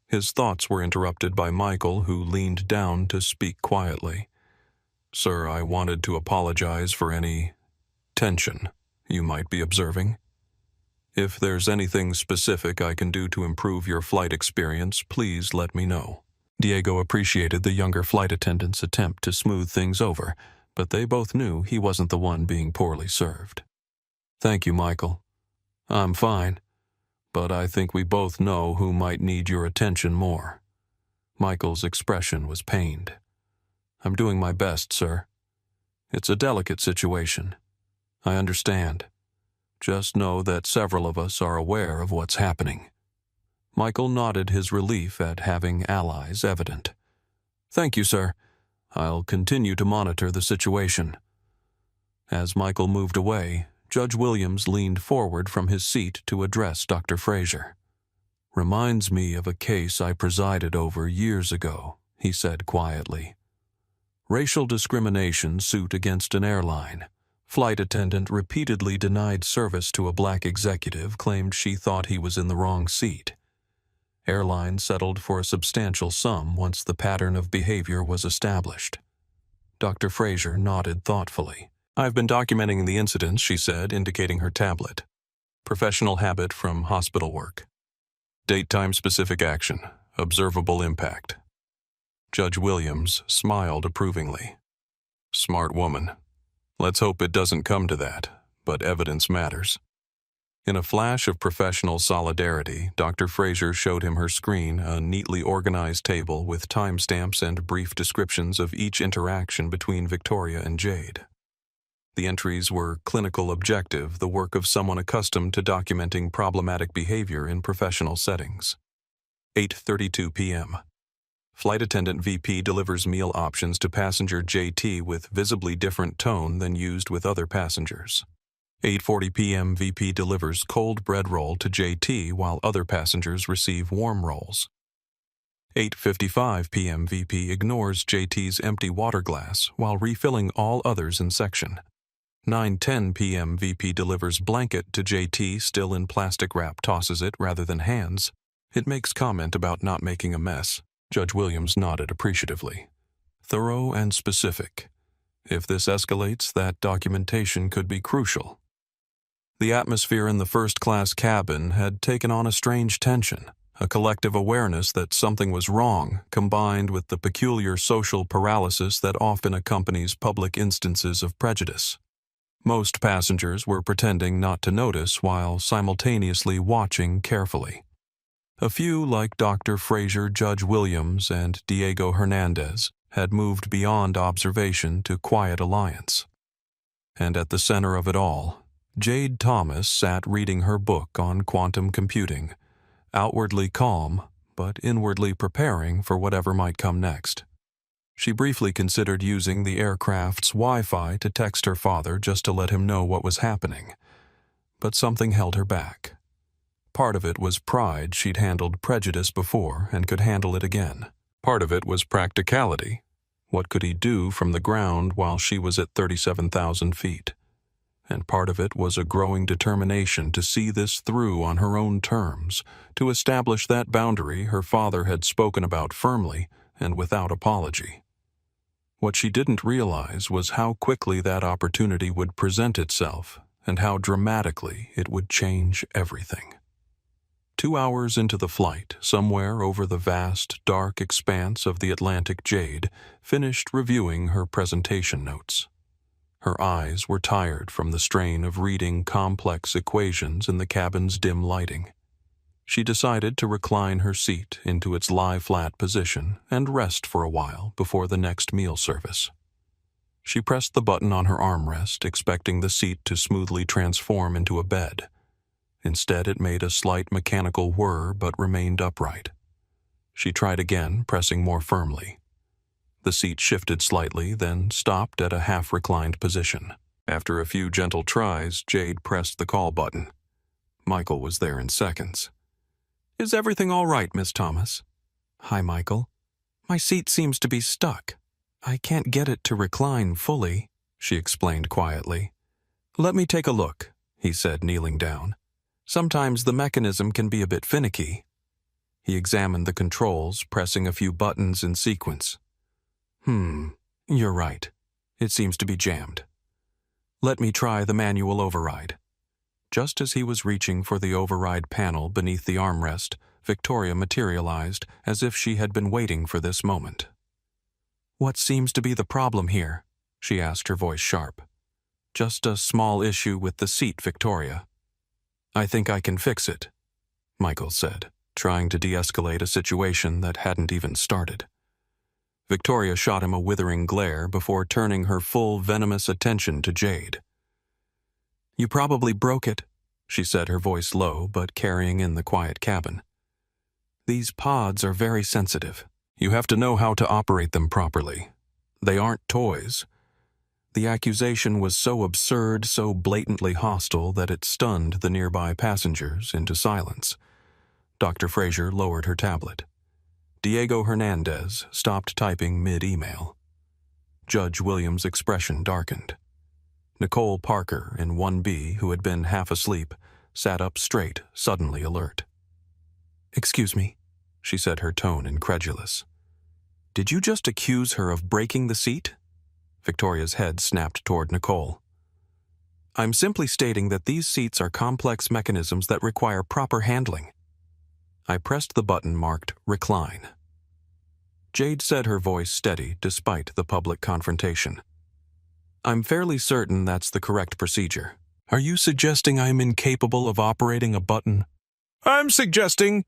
His thoughts were interrupted by Michael, who leaned down to speak quietly. "Sir, I wanted to apologize for any tension you might be observing. If there's anything specific I can do to improve your flight experience, please let me know." Diego appreciated the younger flight attendant's attempt to smooth things over, but they both knew he wasn't the one being poorly served. "Thank you, Michael. I'm fine, but I think we both know who might need your attention more." Michael's expression was pained. "I'm doing my best, sir. It's a delicate situation. I understand. Just know that several of us are aware of what's happening." Michael nodded his relief at having allies evident. "Thank you, sir. I'll continue to monitor the situation." As Michael moved away, Judge Williams leaned forward from his seat to address Dr. Fraser. "Reminds me of a case I presided over years ago," he said quietly. "Racial discrimination suit against an airline. Flight attendant repeatedly denied service to a black executive, claimed she thought he was in the wrong seat. Airline settled for a substantial sum once the pattern of behavior was established." Dr. Fraser nodded thoughtfully. "I've been documenting the incidents," she said, indicating her tablet. "Professional habit from hospital work. Date-time specific action. Observable impact." Judge Williams smiled approvingly. "Smart woman. Let's hope it doesn't come to that, but evidence matters." In a flash of professional solidarity, Dr. Fraser showed him her screen, a neatly organized table with timestamps and brief descriptions of each interaction between Victoria and Jade. The entries were clinical objective, the work of someone accustomed to documenting problematic behavior in professional settings. 8:32 p.m. Flight attendant VP delivers meal options to passenger JT with visibly different tone than used with other passengers. 8:40 p.m. VP delivers cold bread roll to JT while other passengers receive warm rolls. 8:55 p.m. VP ignores JT's empty water glass while refilling all others in section. 9:10 p.m. VP delivers blanket to JT still in plastic wrap, tosses it rather than hands. It makes comment about not making a mess. Judge Williams nodded appreciatively. "Thorough and specific. If this escalates, that documentation could be crucial." The atmosphere in the first-class cabin had taken on a strange tension, a collective awareness that something was wrong, combined with the peculiar social paralysis that often accompanies public instances of prejudice. Most passengers were pretending not to notice while simultaneously watching carefully. A few, like Dr. Fraser, Judge Williams, and Diego Hernandez, had moved beyond observation to quiet alliance. And at the center of it all, Jade Thomas sat reading her book on quantum computing, outwardly calm, but inwardly preparing for whatever might come next. She briefly considered using the aircraft's Wi-Fi to text her father just to let him know what was happening, but something held her back. Part of it was pride. She'd handled prejudice before and could handle it again. Part of it was practicality. What could he do from the ground while she was at 37,000 feet? And part of it was a growing determination to see this through on her own terms, to establish that boundary her father had spoken about firmly and without apology. What she didn't realize was how quickly that opportunity would present itself and how dramatically it would change everything. 2 hours into the flight, somewhere over the vast, dark expanse of the Atlantic, Jade finished reviewing her presentation notes. Her eyes were tired from the strain of reading complex equations in the cabin's dim lighting. She decided to recline her seat into its lie-flat position and rest for a while before the next meal service. She pressed the button on her armrest, expecting the seat to smoothly transform into a bed. Instead, it made a slight mechanical whir but remained upright. She tried again, pressing more firmly. The seat shifted slightly, then stopped at a half-reclined position. After a few gentle tries, Jade pressed the call button. Michael was there in seconds. "Is everything all right, Miss Thomas?" "Hi, Michael. My seat seems to be stuck. I can't get it to recline fully," she explained quietly. "Let me take a look," he said, kneeling down. Sometimes the mechanism can be a bit finicky. He examined the controls, pressing a few buttons in sequence. You're right. It seems to be jammed. Let me try the manual override. Just as he was reaching for the override panel beneath the armrest, Victoria materialized as if she had been waiting for this moment. What seems to be the problem here? She asked, her voice sharp. Just a small issue with the seat, Victoria. I think I can fix it, Michael said, trying to de-escalate a situation that hadn't even started. Victoria shot him a withering glare before turning her full venomous attention to Jade. You probably broke it, she said, her voice low but carrying in the quiet cabin. These pods are very sensitive. You have to know how to operate them properly. They aren't toys. The accusation was so absurd, so blatantly hostile that it stunned the nearby passengers into silence. Dr. Fraser lowered her tablet. Diego Hernandez stopped typing mid-email. Judge Williams' expression darkened. Nicole Parker, in 1B, who had been half asleep, sat up straight, suddenly alert. Excuse me, she said, her tone incredulous. Did you just accuse her of breaking the seat? Victoria's head snapped toward Nicole. I'm simply stating that these seats are complex mechanisms that require proper handling. I pressed the button marked Recline. Jade said, her voice steady despite the public confrontation. I'm fairly certain that's the correct procedure. Are you suggesting I'm incapable of operating a button? I'm suggesting...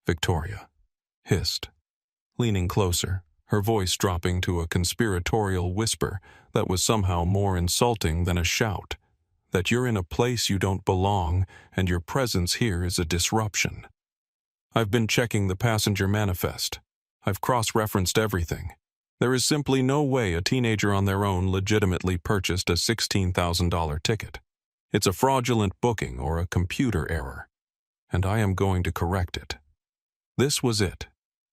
Victoria hissed, leaning closer, her voice dropping to a conspiratorial whisper that was somehow more insulting than a shout, that you're in a place you don't belong and your presence here is a disruption. I've been checking the passenger manifest. I've cross-referenced everything. There is simply no way a teenager on their own legitimately purchased a $16,000 ticket. It's a fraudulent booking or a computer error, and I am going to correct it. This was it,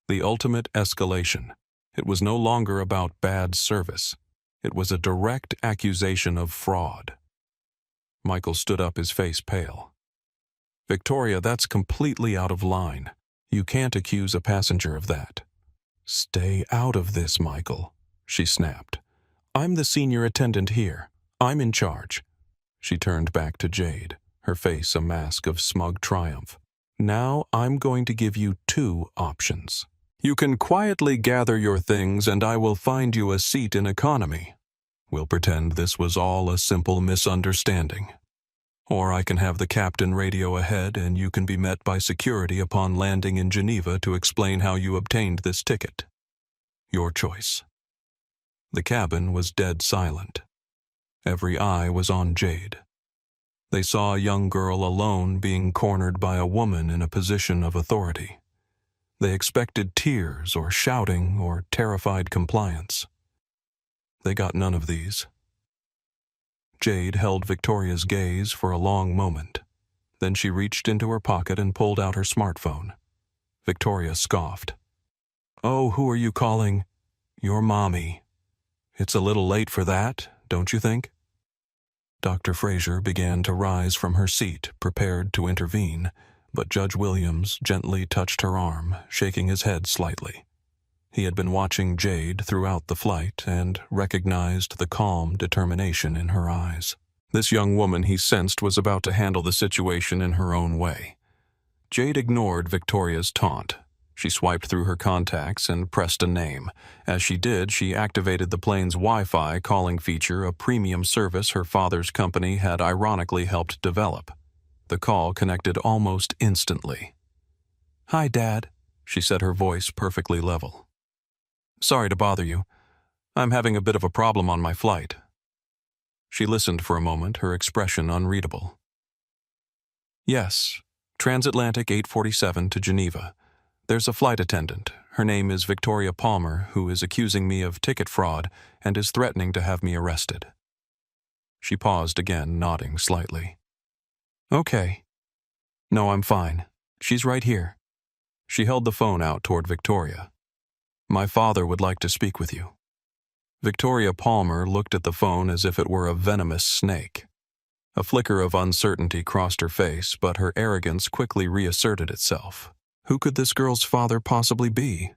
the ultimate escalation. It was no longer about bad service. It was a direct accusation of fraud. Michael stood up, his face pale. Victoria, that's completely out of line. You can't accuse a passenger of that. Stay out of this, Michael, she snapped. I'm the senior attendant here. I'm in charge. She turned back to Jade, her face a mask of smug triumph. Now I'm going to give you two options. You can quietly gather your things and I will find you a seat in economy. We'll pretend this was all a simple misunderstanding. Or I can have the captain radio ahead and you can be met by security upon landing in Geneva to explain how you obtained this ticket. Your choice. The cabin was dead silent. Every eye was on Jade. They saw a young girl alone being cornered by a woman in a position of authority. They expected tears or shouting or terrified compliance. They got none of these. Jade held Victoria's gaze for a long moment. Then she reached into her pocket and pulled out her smartphone. Victoria scoffed. Oh, who are you calling? Your mommy. It's a little late for that, don't you think? Dr. Fraser began to rise from her seat, prepared to intervene, but Judge Williams gently touched her arm, shaking his head slightly. He had been watching Jade throughout the flight and recognized the calm determination in her eyes. This young woman, he sensed, was about to handle the situation in her own way. Jade ignored Victoria's taunt. She swiped through her contacts and pressed a name. As she did, she activated the plane's Wi-Fi calling feature, a premium service her father's company had ironically helped develop. The call connected almost instantly. Hi, Dad, she said, her voice perfectly level. Sorry to bother you. I'm having a bit of a problem on my flight. She listened for a moment, her expression unreadable. Yes, Transatlantic 847 to Geneva. There's a flight attendant. Her name is Victoria Palmer, who is accusing me of ticket fraud and is threatening to have me arrested. She paused again, nodding slightly. Okay. No, I'm fine. She's right here. She held the phone out toward Victoria. My father would like to speak with you. Victoria Palmer looked at the phone as if it were a venomous snake. A flicker of uncertainty crossed her face, but her arrogance quickly reasserted itself. Who could this girl's father possibly be?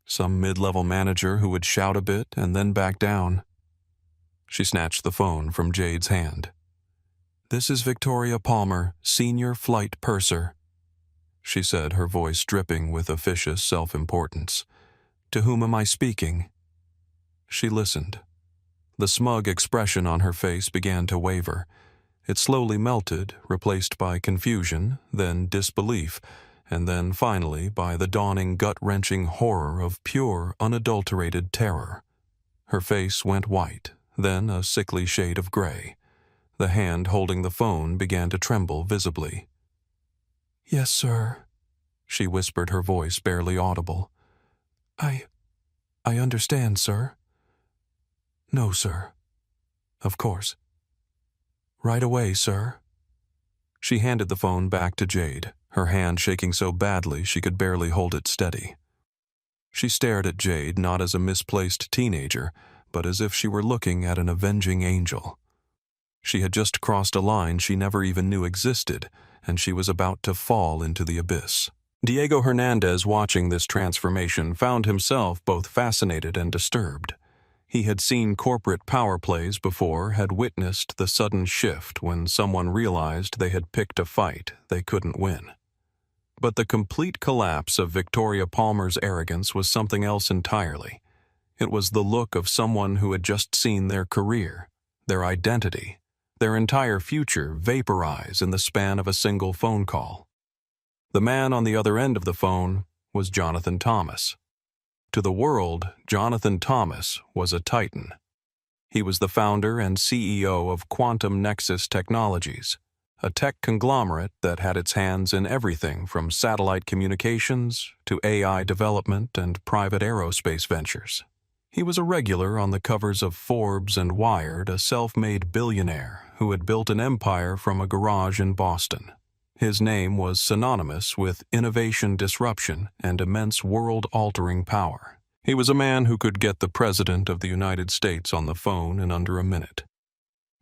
Some mid-level manager who would shout a bit and then back down. She snatched the phone from Jade's hand. "This is Victoria Palmer, Senior Flight Purser," she said, her voice dripping with officious self-importance. "To whom am I speaking?" She listened. The smug expression on her face began to waver. It slowly melted, replaced by confusion, then disbelief, and then finally by the dawning gut-wrenching horror of pure, unadulterated terror. Her face went white, then a sickly shade of gray. The hand holding the phone began to tremble visibly. "Yes, sir," she whispered, her voice barely audible. I understand, sir." "No, sir." "Of course." "Right away, sir." She handed the phone back to Jade, her hand shaking so badly she could barely hold it steady. She stared at Jade not as a misplaced teenager, but as if she were looking at an avenging angel. She had just crossed a line she never even knew existed, and she was about to fall into the abyss. Diego Hernandez, watching this transformation, found himself both fascinated and disturbed. He had seen corporate power plays before, had witnessed the sudden shift when someone realized they had picked a fight they couldn't win. But the complete collapse of Victoria Palmer's arrogance was something else entirely. It was the look of someone who had just seen their career, their identity, their entire future vaporize in the span of a single phone call. The man on the other end of the phone was Jonathan Thomas. To the world, Jonathan Thomas was a titan. He was the founder and CEO of Quantum Nexus Technologies, a tech conglomerate that had its hands in everything from satellite communications to AI development and private aerospace ventures. He was a regular on the covers of Forbes and Wired, a self-made billionaire who had built an empire from a garage in Boston. His name was synonymous with innovation, disruption, and immense world-altering power. He was a man who could get the President of the United States on the phone in under a minute.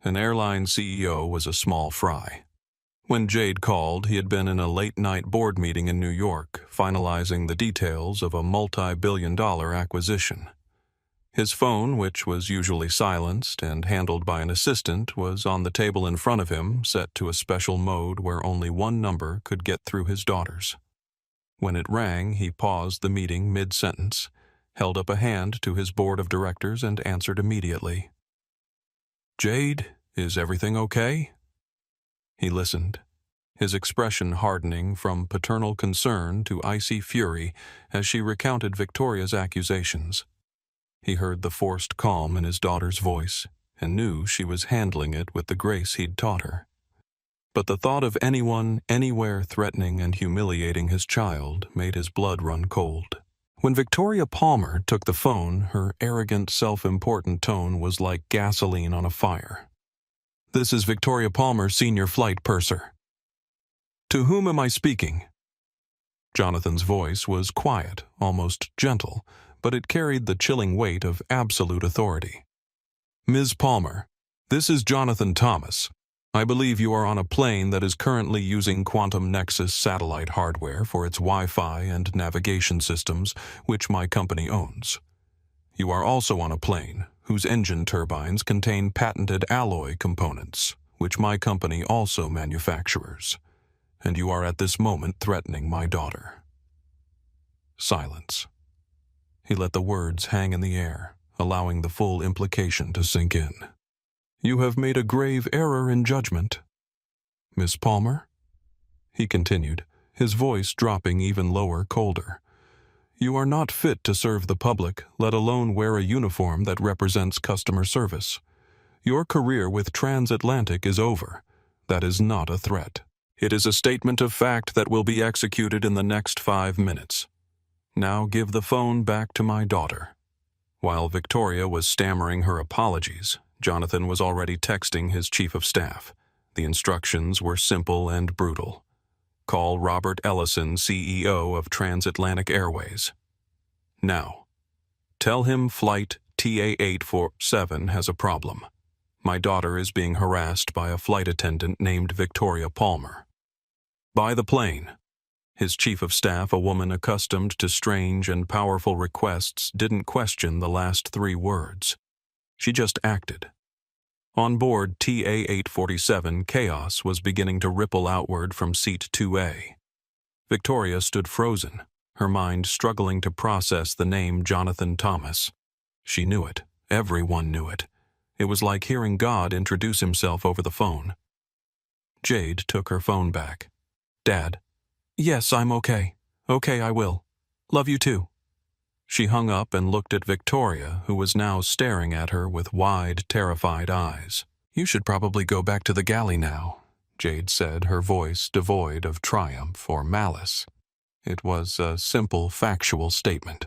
An airline CEO was a small fry. When Jade called, he had been in a late-night board meeting in New York, finalizing the details of a multi-billion-dollar acquisition. His phone, which was usually silenced and handled by an assistant, was on the table in front of him, set to a special mode where only one number could get through his daughters. When it rang, he paused the meeting mid-sentence, held up a hand to his board of directors, and answered immediately. "Jade, is everything okay?" He listened, his expression hardening from paternal concern to icy fury as she recounted Victoria's accusations. He heard the forced calm in his daughter's voice and knew she was handling it with the grace he'd taught her. But the thought of anyone, anywhere threatening and humiliating his child made his blood run cold. When Victoria Palmer took the phone, her arrogant, self-important tone was like gasoline on a fire. "This is Victoria Palmer, Senior Flight Purser." "To whom am I speaking?" Jonathan's voice was quiet, almost gentle, but it carried the chilling weight of absolute authority. "Ms. Palmer, this is Jonathan Thomas. I believe you are on a plane that is currently using Quantum Nexus satellite hardware for its Wi-Fi and navigation systems, which my company owns. You are also on a plane whose engine turbines contain patented alloy components, which my company also manufactures. And you are at this moment threatening my daughter." Silence. He let the words hang in the air, allowing the full implication to sink in. "You have made a grave error in judgment. Miss Palmer?" He continued, his voice dropping even lower, colder. "You are not fit to serve the public, let alone wear a uniform that represents customer service. Your career with Transatlantic is over. That is not a threat. It is a statement of fact that will be executed in the next 5 minutes. Now give the phone back to my daughter." While Victoria was stammering her apologies, Jonathan was already texting his chief of staff. The instructions were simple and brutal. Call Robert Ellison, CEO of Transatlantic Airways. Now. Tell him flight TA-847 has a problem. My daughter is being harassed by a flight attendant named Victoria Palmer. By the plane. His chief of staff, a woman accustomed to strange and powerful requests, didn't question the last 3 words. She just acted. On board TA-847, chaos was beginning to ripple outward from seat 2A. Victoria stood frozen, her mind struggling to process the name Jonathan Thomas. She knew it. Everyone knew it. It was like hearing God introduce himself over the phone. Jade took her phone back. "Dad." "Yes, I'm okay. Okay, I will. Love you too." She hung up and looked at Victoria, who was now staring at her with wide, terrified eyes. "You should probably go back to the galley now," Jade said, her voice devoid of triumph or malice. It was a simple, factual statement.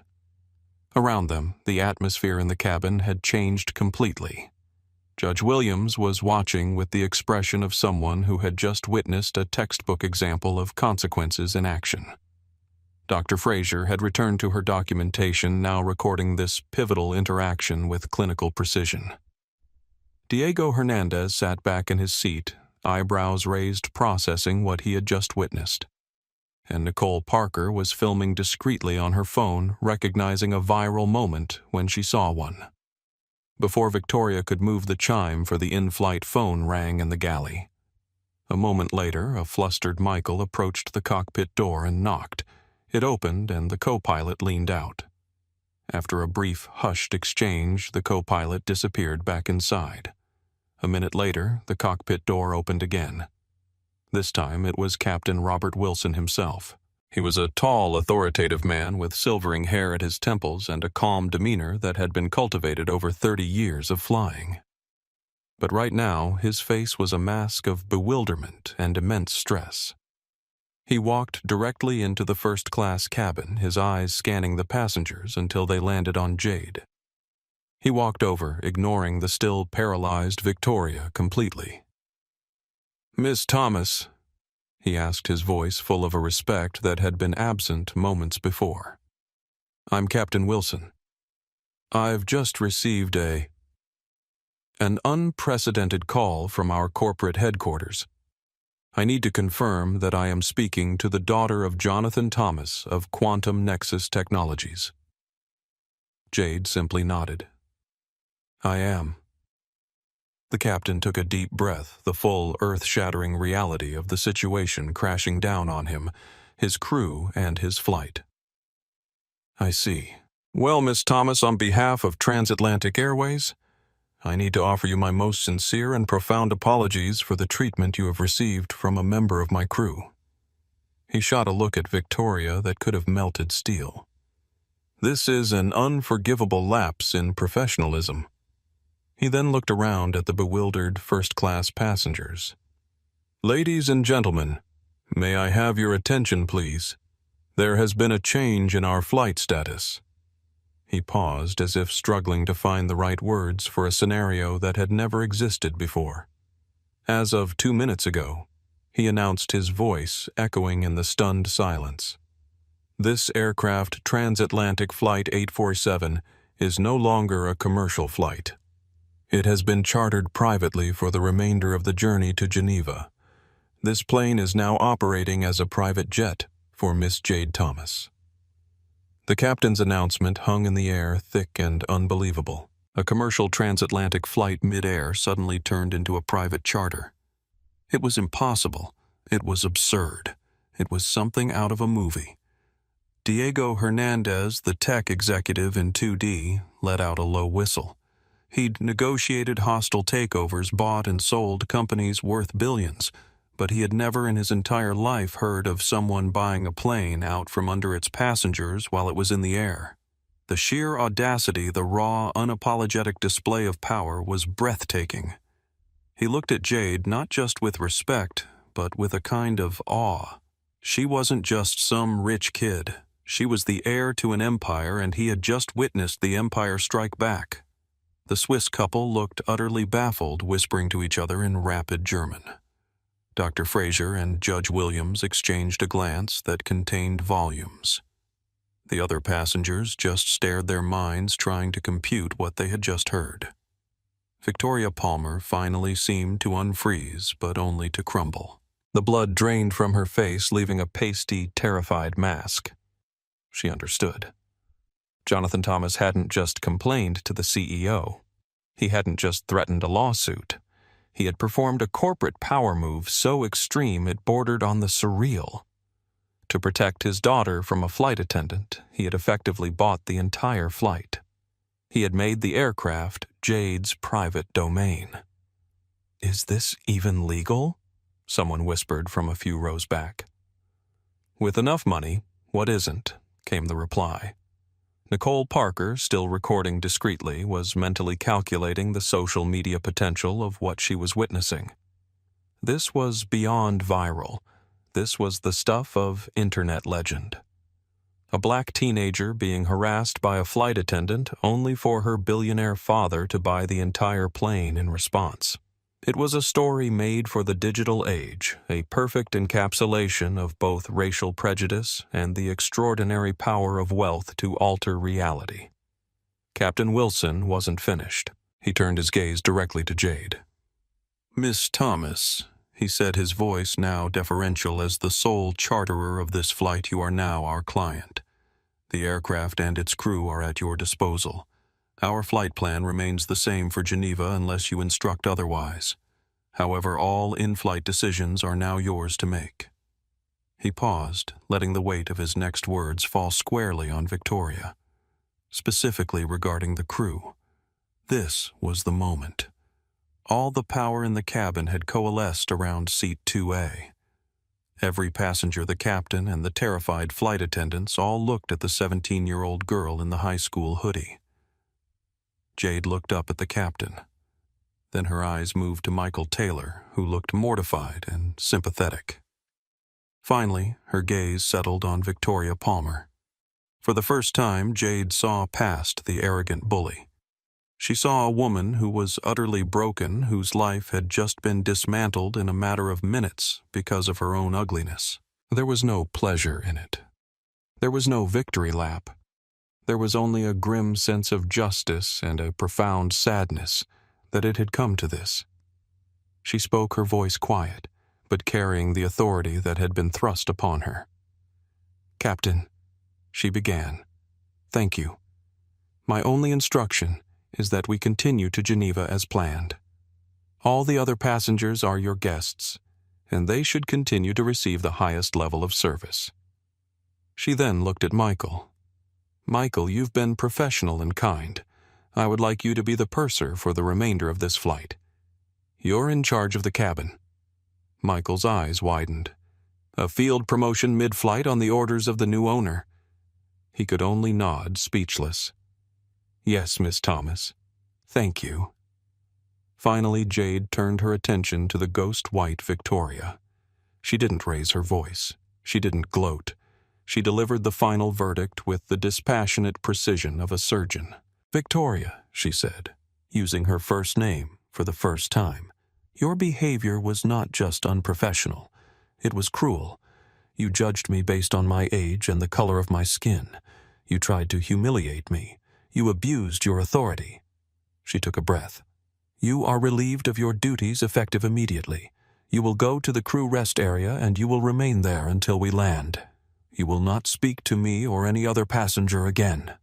Around them, the atmosphere in the cabin had changed completely. Judge Williams was watching with the expression of someone who had just witnessed a textbook example of consequences in action. Dr. Fraser had returned to her documentation, now recording this pivotal interaction with clinical precision. Diego Hernandez sat back in his seat, eyebrows raised, processing what he had just witnessed. And Nicole Parker was filming discreetly on her phone, recognizing a viral moment when she saw one. Before Victoria could move, the chime for the in-flight phone rang in the galley. A moment later, a flustered Michael approached the cockpit door and knocked. It opened, and the co-pilot leaned out. After a brief, hushed exchange, the co-pilot disappeared back inside. A minute later, the cockpit door opened again. This time, it was Captain Robert Wilson himself. He was a tall, authoritative man with silvering hair at his temples and a calm demeanor that had been cultivated over 30 years of flying. But right now, his face was a mask of bewilderment and immense stress. He walked directly into the first-class cabin, his eyes scanning the passengers until they landed on Jade. He walked over, ignoring the still paralyzed Victoria completely. "Miss Thomas," he asked, his voice full of a respect that had been absent moments before. "I'm Captain Wilson. I've just received an unprecedented call from our corporate headquarters. I need to confirm that I am speaking to the daughter of Jonathan Thomas of Quantum Nexus Technologies." Jade simply nodded. "I am." The captain took a deep breath, the full, earth-shattering reality of the situation crashing down on him, his crew, and his flight. "I see. Well, Miss Thomas, on behalf of Transatlantic Airways, I need to offer you my most sincere and profound apologies for the treatment you have received from a member of my crew." He shot a look at Victoria that could have melted steel. "This is an unforgivable lapse in professionalism." He then looked around at the bewildered first-class passengers. "Ladies and gentlemen, may I have your attention, please? There has been a change in our flight status." He paused, as if struggling to find the right words for a scenario that had never existed before. As of 2 minutes ago, he announced, his voice echoing in the stunned silence. "This aircraft, Transatlantic Flight 847, is no longer a commercial flight. It has been chartered privately for the remainder of the journey to Geneva. This plane is now operating as a private jet for Miss Jade Thomas." The captain's announcement hung in the air, thick and unbelievable. A commercial transatlantic flight mid-air suddenly turned into a private charter. It was impossible. It was absurd. It was something out of a movie. Diego Hernandez, the tech executive in 2D, let out a low whistle. He'd negotiated hostile takeovers, bought and sold companies worth billions, but he had never in his entire life heard of someone buying a plane out from under its passengers while it was in the air. The sheer audacity, the raw, unapologetic display of power was breathtaking. He looked at Jade not just with respect, but with a kind of awe. She wasn't just some rich kid. She was the heir to an empire, and he had just witnessed the empire strike back. The Swiss couple looked utterly baffled, whispering to each other in rapid German. Dr. Fraser and Judge Williams exchanged a glance that contained volumes. The other passengers just stared, their minds trying to compute what they had just heard. Victoria Palmer finally seemed to unfreeze, but only to crumble. The blood drained from her face, leaving a pasty, terrified mask. She understood. Jonathan Thomas hadn't just complained to the CEO. He hadn't just threatened a lawsuit. He had performed a corporate power move so extreme it bordered on the surreal. To protect his daughter from a flight attendant, he had effectively bought the entire flight. He had made the aircraft Jade's private domain. "Is this even legal?" someone whispered from a few rows back. "With enough money, what isn't?" came the reply. Nicole Parker, still recording discreetly, was mentally calculating the social media potential of what she was witnessing. This was beyond viral. This was the stuff of internet legend. A black teenager being harassed by a flight attendant only for her billionaire father to buy the entire plane in response. It was a story made for the digital age, a perfect encapsulation of both racial prejudice and the extraordinary power of wealth to alter reality. Captain Wilson wasn't finished. He turned his gaze directly to Jade. "Miss Thomas," he said, his voice now deferential, "as the sole charterer of this flight, you are now our client. The aircraft and its crew are at your disposal. Our flight plan remains the same for Geneva unless you instruct otherwise. However, all in-flight decisions are now yours to make." He paused, letting the weight of his next words fall squarely on Victoria, specifically regarding the crew. This was the moment. All the power in the cabin had coalesced around seat 2A. Every passenger, the captain, and the terrified flight attendants all looked at the 17-year-old girl in the high school hoodie. Jade looked up at the captain. Then her eyes moved to Michael Taylor, who looked mortified and sympathetic. Finally, her gaze settled on Victoria Palmer. For the first time, Jade saw past the arrogant bully. She saw a woman who was utterly broken, whose life had just been dismantled in a matter of minutes because of her own ugliness. There was no pleasure in it. There was no victory lap. There was only a grim sense of justice and a profound sadness that it had come to this. She spoke, her voice quiet, but carrying the authority that had been thrust upon her. "Captain," she began, "thank you. My only instruction is that we continue to Geneva as planned. All the other passengers are your guests, and they should continue to receive the highest level of service." She then looked at Michael. "Michael, you've been professional and kind. I would like you to be the purser for the remainder of this flight. You're in charge of the cabin." Michael's eyes widened. A field promotion mid-flight on the orders of the new owner. He could only nod, speechless. "Yes, Miss Thomas. Thank you." Finally, Jade turned her attention to the ghost-white Victoria. She didn't raise her voice. She didn't gloat. She delivered the final verdict with the dispassionate precision of a surgeon. "Victoria," she said, using her first name for the first time, "your behavior was not just unprofessional. It was cruel. You judged me based on my age and the color of my skin. You tried to humiliate me. You abused your authority." She took a breath. "You are relieved of your duties effective immediately. You will go to the crew rest area and you will remain there until we land. You will not speak to me or any other passenger again."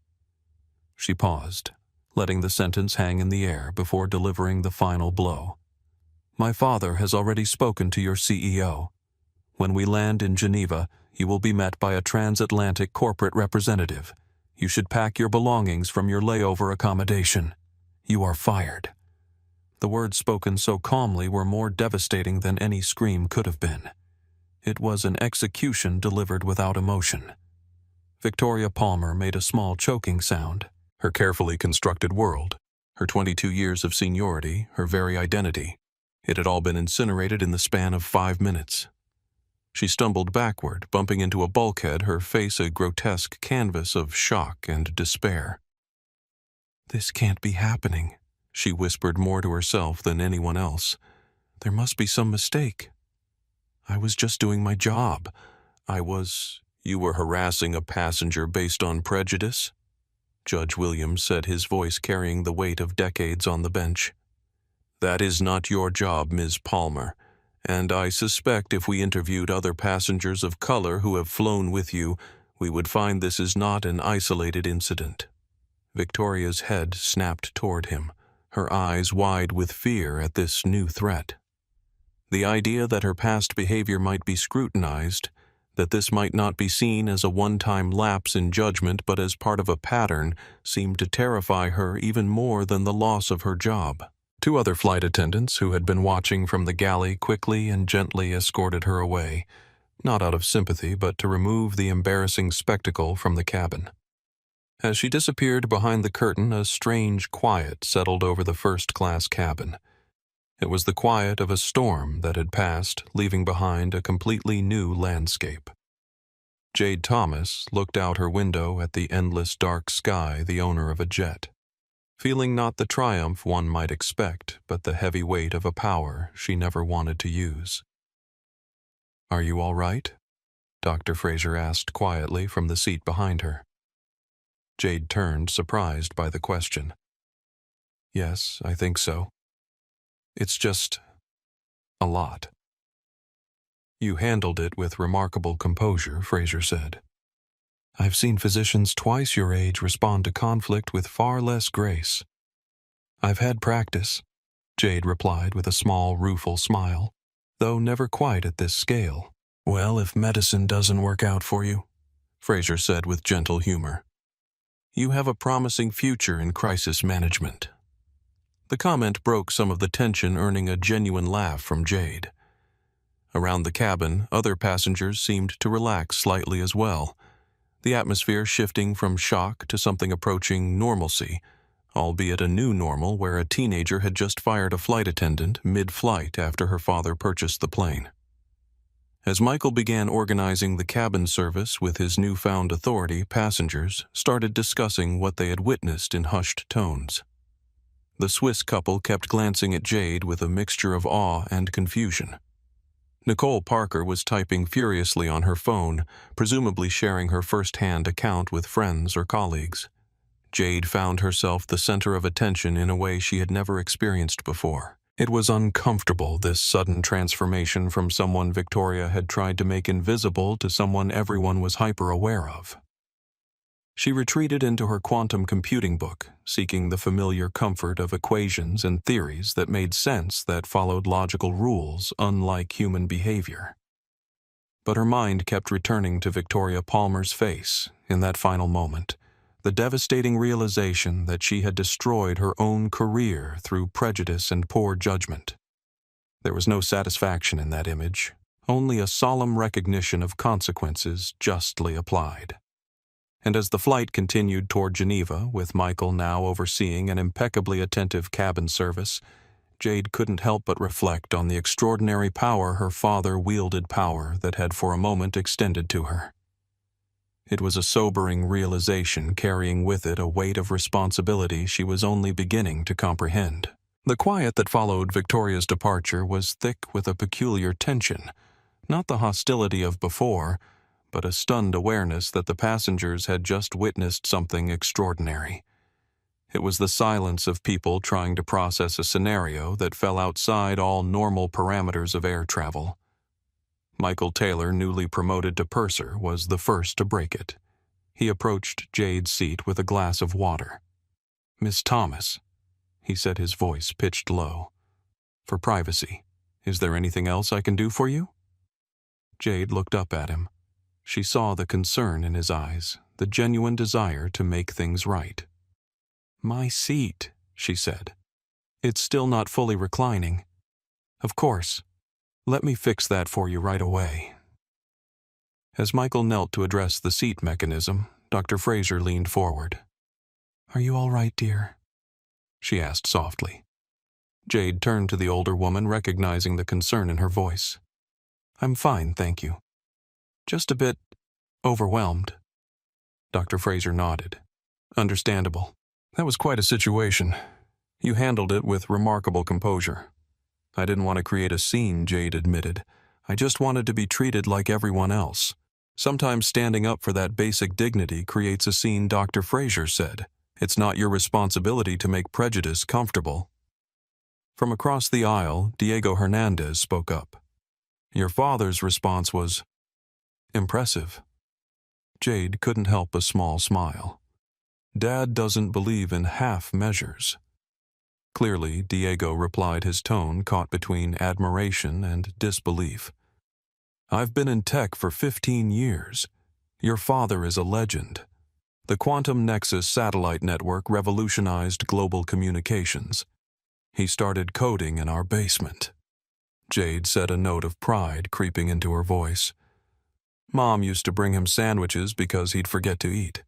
She paused, letting the sentence hang in the air before delivering the final blow. "My father has already spoken to your CEO. When we land in Geneva, you will be met by a transatlantic corporate representative. You should pack your belongings from your layover accommodation. You are fired." The words spoken so calmly were more devastating than any scream could have been. It was an execution delivered without emotion. Victoria Palmer made a small choking sound. Her carefully constructed world, her 22 years of seniority, her very identity. It had all been incinerated in the span of 5 minutes. She stumbled backward, bumping into a bulkhead, her face a grotesque canvas of shock and despair. "This can't be happening," she whispered more to herself than anyone else. "There must be some mistake. I was just doing my job. You were harassing a passenger based on prejudice?" Judge Williams said, his voice carrying the weight of decades on the bench. That is not your job, Ms. Palmer, and I suspect if we interviewed other passengers of color who have flown with you, we would find this is not an isolated incident. Victoria's head snapped toward him, her eyes wide with fear at this new threat. The idea that her past behavior might be scrutinized, that this might not be seen as a one-time lapse in judgment but as part of a pattern, seemed to terrify her even more than the loss of her job. Two other flight attendants who had been watching from the galley quickly and gently escorted her away, not out of sympathy but to remove the embarrassing spectacle from the cabin. As she disappeared behind the curtain, a strange quiet settled over the first-class cabin. It was the quiet of a storm that had passed, leaving behind a completely new landscape. Jade Thomas looked out her window at the endless dark sky, the owner of a jet, feeling not the triumph one might expect, but the heavy weight of a power she never wanted to use. "Are you all right?" Dr. Fraser asked quietly from the seat behind her. Jade turned, surprised by the question. "Yes, I think so. It's just a lot." "You handled it with remarkable composure," Fraser said. "I've seen physicians twice your age respond to conflict with far less grace." "I've had practice," Jade replied with a small, rueful smile, though never quite at this scale. "Well, if medicine doesn't work out for you," Fraser said with gentle humor, "you have a promising future in crisis management." The comment broke some of the tension, earning a genuine laugh from Jade. Around the cabin, other passengers seemed to relax slightly as well, the atmosphere shifting from shock to something approaching normalcy, albeit a new normal where a teenager had just fired a flight attendant mid-flight after her father purchased the plane. As Michael began organizing the cabin service with his newfound authority, passengers started discussing what they had witnessed in hushed tones. The Swiss couple kept glancing at Jade with a mixture of awe and confusion. Nicole Parker was typing furiously on her phone, presumably sharing her first-hand account with friends or colleagues. Jade found herself the center of attention in a way she had never experienced before. It was uncomfortable, this sudden transformation from someone Victoria had tried to make invisible to someone everyone was hyper-aware of. She retreated into her quantum computing book, seeking the familiar comfort of equations and theories that made sense, that followed logical rules, unlike human behavior. But her mind kept returning to Victoria Palmer's face in that final moment, the devastating realization that she had destroyed her own career through prejudice and poor judgment. There was no satisfaction in that image, only a solemn recognition of consequences justly applied. And as the flight continued toward Geneva, with Michael now overseeing an impeccably attentive cabin service, Jade couldn't help but reflect on the extraordinary power her father wielded, power that had for a moment extended to her. It was a sobering realization, carrying with it a weight of responsibility she was only beginning to comprehend. The quiet that followed Victoria's departure was thick with a peculiar tension, not the hostility of before, but a stunned awareness that the passengers had just witnessed something extraordinary. It was the silence of people trying to process a scenario that fell outside all normal parameters of air travel. Michael Taylor, newly promoted to purser, was the first to break it. He approached Jade's seat with a glass of water. "Miss Thomas," he said, his voice pitched low, "for privacy, is there anything else I can do for you?" Jade looked up at him. She saw the concern in his eyes, the genuine desire to make things right. "My seat," she said. "It's still not fully reclining." "Of course. Let me fix that for you right away." As Michael knelt to address the seat mechanism, Dr. Fraser leaned forward. "Are you all right, dear?" she asked softly. Jade turned to the older woman, recognizing the concern in her voice. "I'm fine, thank you. Just a bit overwhelmed." Dr. Fraser nodded. "Understandable. That was quite a situation. You handled it with remarkable composure." "I didn't want to create a scene," Jade admitted. "I just wanted to be treated like everyone else. Sometimes standing up for that basic dignity creates a scene," Dr. Fraser said. "It's not your responsibility to make prejudice comfortable." From across the aisle, Diego Hernandez spoke up. Your father's response was impressive. Jade couldn't help a small smile. Dad doesn't believe in half measures. Clearly, Diego replied, his tone caught between admiration and disbelief. I've been in tech for 15 years. Your father is a legend. The Quantum Nexus satellite network revolutionized global communications. He started coding in our basement. Jade said, a note of pride creeping into her voice. Mom used to bring him sandwiches because he'd forget to eat.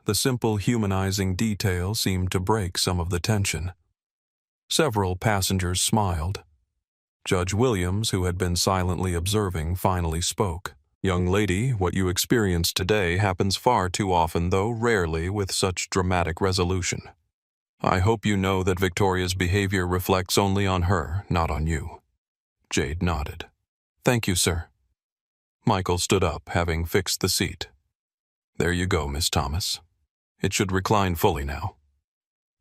The simple humanizing detail seemed to break some of the tension. Several passengers smiled. Judge Williams, who had been silently observing, finally spoke. Young lady, what you experienced today happens far too often, though rarely with such dramatic resolution. I hope you know that Victoria's behavior reflects only on her, not on you. Jade nodded. Thank you, sir. Michael stood up, having fixed the seat. There you go, Miss Thomas. It should recline fully now.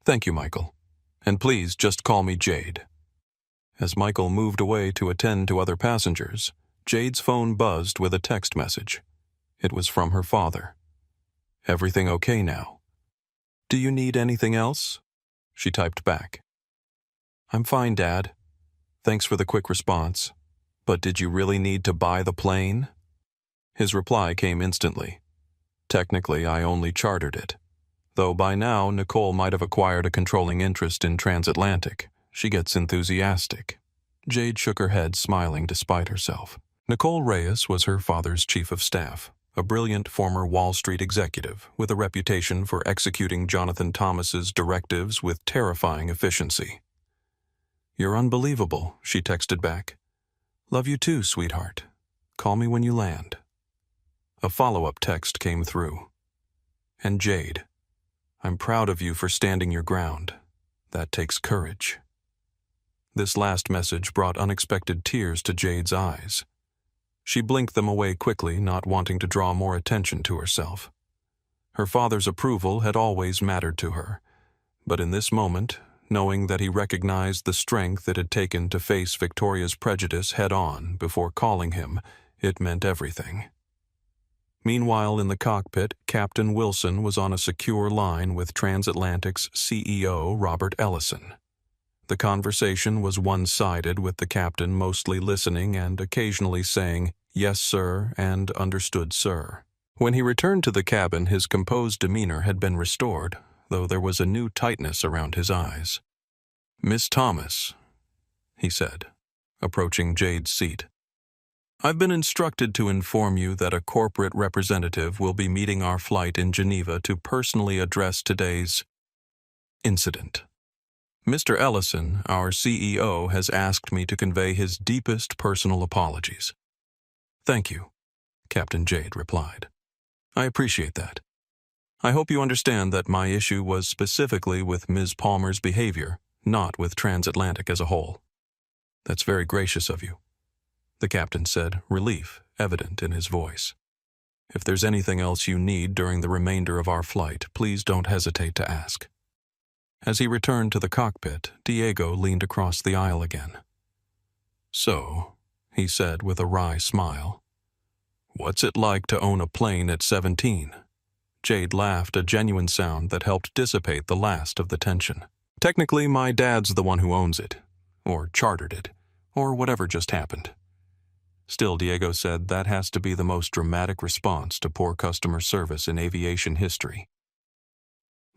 Thank you, Michael. And please just call me Jade. As Michael moved away to attend to other passengers, Jade's phone buzzed with a text message. It was from her father. Everything okay now? Do you need anything else? She typed back. I'm fine, Dad. Thanks for the quick response. But did you really need to buy the plane? His reply came instantly. Technically, I only chartered it. Though by now, Nicole might have acquired a controlling interest in Transatlantic. She gets enthusiastic. Jade shook her head, smiling despite herself. Nicole Reyes was her father's chief of staff, a brilliant former Wall Street executive with a reputation for executing Jonathan Thomas's directives with terrifying efficiency. You're unbelievable, she texted back. Love you too, sweetheart. Call me when you land. A follow-up text came through. And Jade, I'm proud of you for standing your ground. That takes courage. This last message brought unexpected tears to Jade's eyes. She blinked them away quickly, not wanting to draw more attention to herself. Her father's approval had always mattered to her, but in this moment, knowing that he recognized the strength it had taken to face Victoria's prejudice head-on before calling him, it meant everything. Meanwhile, in the cockpit, Captain Wilson was on a secure line with Transatlantic's CEO, Robert Ellison. The conversation was one-sided, with the captain mostly listening and occasionally saying, "Yes, sir," and "Understood, sir." When he returned to the cabin, his composed demeanor had been restored, though there was a new tightness around his eyes. "Miss Thomas," he said, approaching Jade's seat. "I've been instructed to inform you that a corporate representative will be meeting our flight in Geneva to personally address today's incident. Mr. Ellison, our CEO, has asked me to convey his deepest personal apologies." "Thank you," Captain Jade replied. "I appreciate that. I hope you understand that my issue was specifically with Ms. Palmer's behavior, not with Transatlantic as a whole." "That's very gracious of you," the captain said, relief evident in his voice. "If there's anything else you need during the remainder of our flight, please don't hesitate to ask." As he returned to the cockpit, Diego leaned across the aisle again. "So," he said with a wry smile, "what's it like to own a plane at 17? Jade laughed, a genuine sound that helped dissipate the last of the tension. "Technically, my dad's the one who owns it, or chartered it, or whatever just happened." Still, Diego said, that has to be the most dramatic response to poor customer service in aviation history.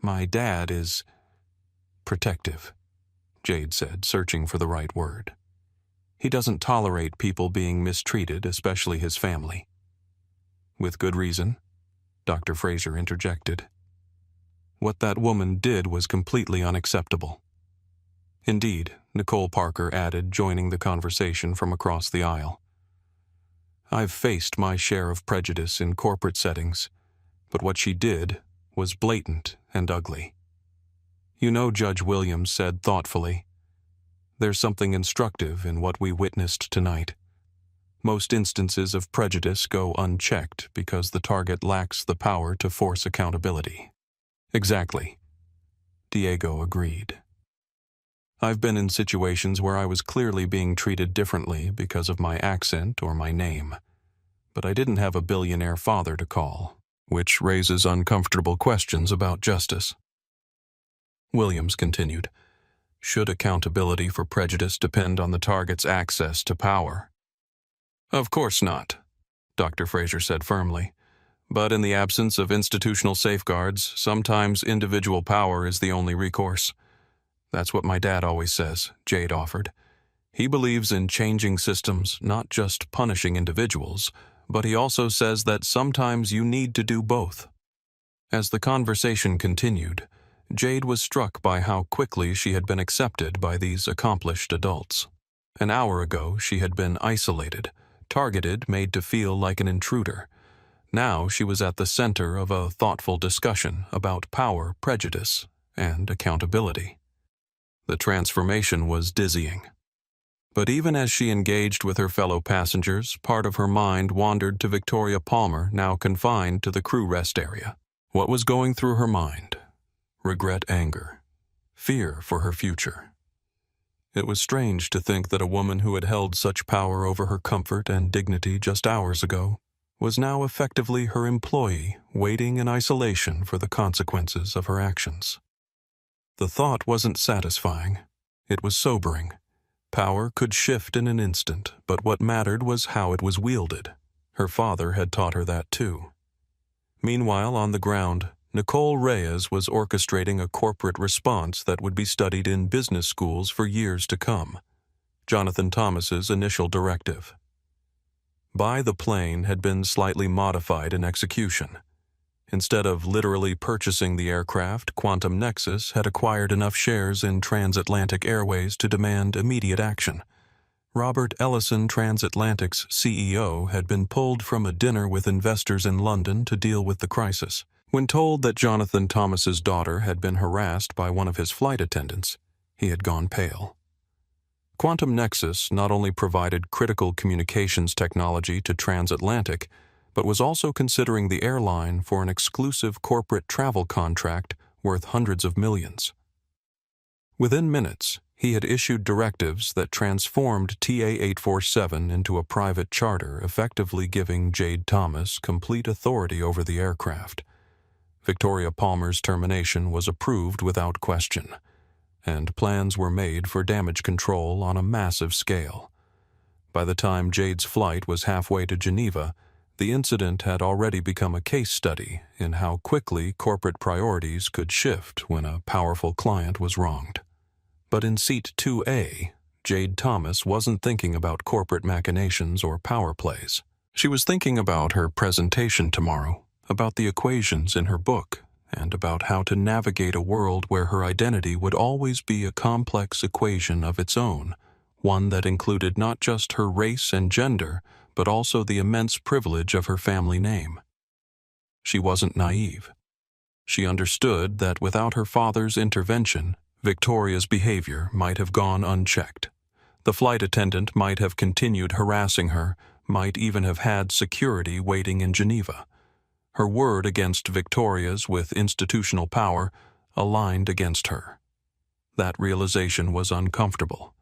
"My dad is protective," Jade said, searching for the right word. "He doesn't tolerate people being mistreated, especially his family." "With good reason," Dr. Fraser interjected. "What that woman did was completely unacceptable." "Indeed," Nicole Parker added, joining the conversation from across the aisle. "I've faced my share of prejudice in corporate settings, but what she did was blatant and ugly. You know," Judge Williams said thoughtfully, "there's something instructive in what we witnessed tonight. Most instances of prejudice go unchecked because the target lacks the power to force accountability." "Exactly," Diego agreed. I've been in situations where I was clearly being treated differently because of my accent or my name. But I didn't have a billionaire father to call, which raises uncomfortable questions about justice. Williams continued, should accountability for prejudice depend on the target's access to power? Of course not, Dr. Fraser said firmly. But in the absence of institutional safeguards, sometimes individual power is the only recourse. That's what my dad always says, Jade offered. He believes in changing systems, not just punishing individuals, but he also says that sometimes you need to do both. As the conversation continued, Jade was struck by how quickly she had been accepted by these accomplished adults. An hour ago, she had been isolated, targeted, made to feel like an intruder. Now she was at the center of a thoughtful discussion about power, prejudice, and accountability. The transformation was dizzying. But even as she engaged with her fellow passengers, part of her mind wandered to Victoria Palmer, now confined to the crew rest area. What was going through her mind? Regret, anger, fear for her future. It was strange to think that a woman who had held such power over her comfort and dignity just hours ago was now effectively her employee, waiting in isolation for the consequences of her actions. The thought wasn't satisfying. It was sobering. Power could shift in an instant, but what mattered was how it was wielded. Her father had taught her that too. Meanwhile, on the ground, Nicole Reyes was orchestrating a corporate response that would be studied in business schools for years to come. Jonathan Thomas's initial directive. Buy the plane had been slightly modified in execution. Instead of literally purchasing the aircraft, Quantum Nexus had acquired enough shares in Transatlantic Airways to demand immediate action. Robert Ellison, Transatlantic's CEO, had been pulled from a dinner with investors in London to deal with the crisis. When told that Jonathan Thomas's daughter had been harassed by one of his flight attendants, he had gone pale. Quantum Nexus not only provided critical communications technology to Transatlantic, but was also considering the airline for an exclusive corporate travel contract worth hundreds of millions. Within minutes, he had issued directives that transformed TA-847 into a private charter, effectively giving Jade Thomas complete authority over the aircraft. Victoria Palmer's termination was approved without question, and plans were made for damage control on a massive scale. By the time Jade's flight was halfway to Geneva, the incident had already become a case study in how quickly corporate priorities could shift when a powerful client was wronged. But in seat 2A, Jade Thomas wasn't thinking about corporate machinations or power plays. She was thinking about her presentation tomorrow, about the equations in her book, and about how to navigate a world where her identity would always be a complex equation of its own, one that included not just her race and gender, but also the immense privilege of her family name. She wasn't naive. She understood that without her father's intervention, Victoria's behavior might have gone unchecked. The flight attendant might have continued harassing her, might even have had security waiting in Geneva. Her word against Victoria's with institutional power aligned against her. That realization was uncomfortable.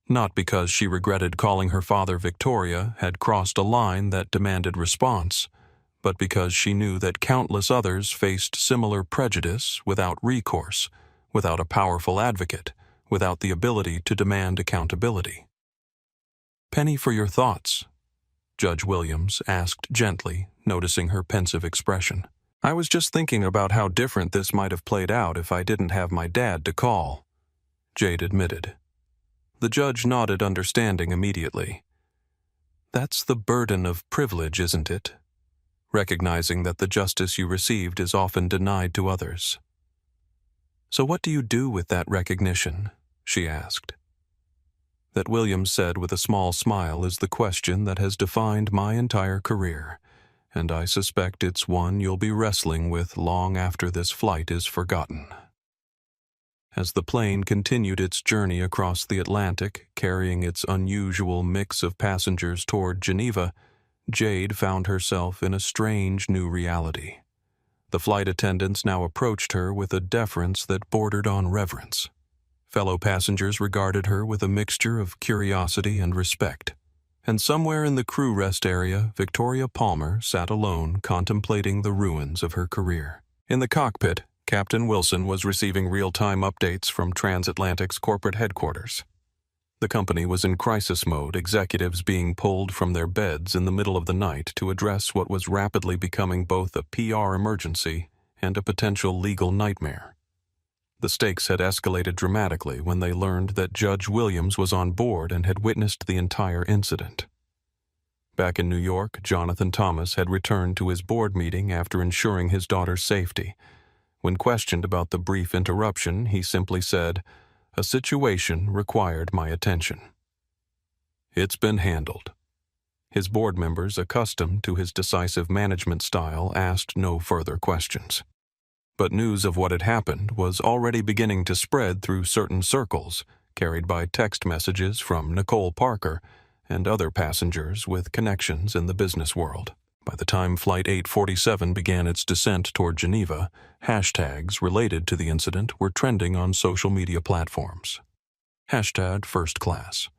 Not because she regretted calling her father Victoria had crossed a line that demanded response, but because she knew that countless others faced similar prejudice without recourse, without a powerful advocate, without the ability to demand accountability. "Penny for your thoughts," Judge Williams asked gently, noticing her pensive expression. "I was just thinking about how different this might have played out if I didn't have my dad to call," Jade admitted. The judge nodded understanding immediately. "That's the burden of privilege, isn't it? Recognizing that the justice you received is often denied to others." "So what do you do with that recognition?" she asked. That Williams said with a small smile is the question that has defined my entire career, and I suspect it's one you'll be wrestling with long after this flight is forgotten. As the plane continued its journey across the Atlantic, carrying its unusual mix of passengers toward Geneva, Jade found herself in a strange new reality. The flight attendants now approached her with a deference that bordered on reverence. Fellow passengers regarded her with a mixture of curiosity and respect. And somewhere in the crew rest area, Victoria Palmer sat alone contemplating the ruins of her career. In the cockpit, Captain Wilson was receiving real-time updates from Transatlantic's corporate headquarters. The company was in crisis mode, executives being pulled from their beds in the middle of the night to address what was rapidly becoming both a PR emergency and a potential legal nightmare. The stakes had escalated dramatically when they learned that Judge Williams was on board and had witnessed the entire incident. Back in New York, Jonathan Thomas had returned to his board meeting after ensuring his daughter's safety. When questioned about the brief interruption, he simply said, "A situation required my attention." It's been handled. His board members, accustomed to his decisive management style, asked no further questions. But news of what had happened was already beginning to spread through certain circles, carried by text messages from Nicole Parker and other passengers with connections in the business world. By the time Flight 847 began its descent toward Geneva, hashtags related to the incident were trending on social media platforms. Hashtag First Class.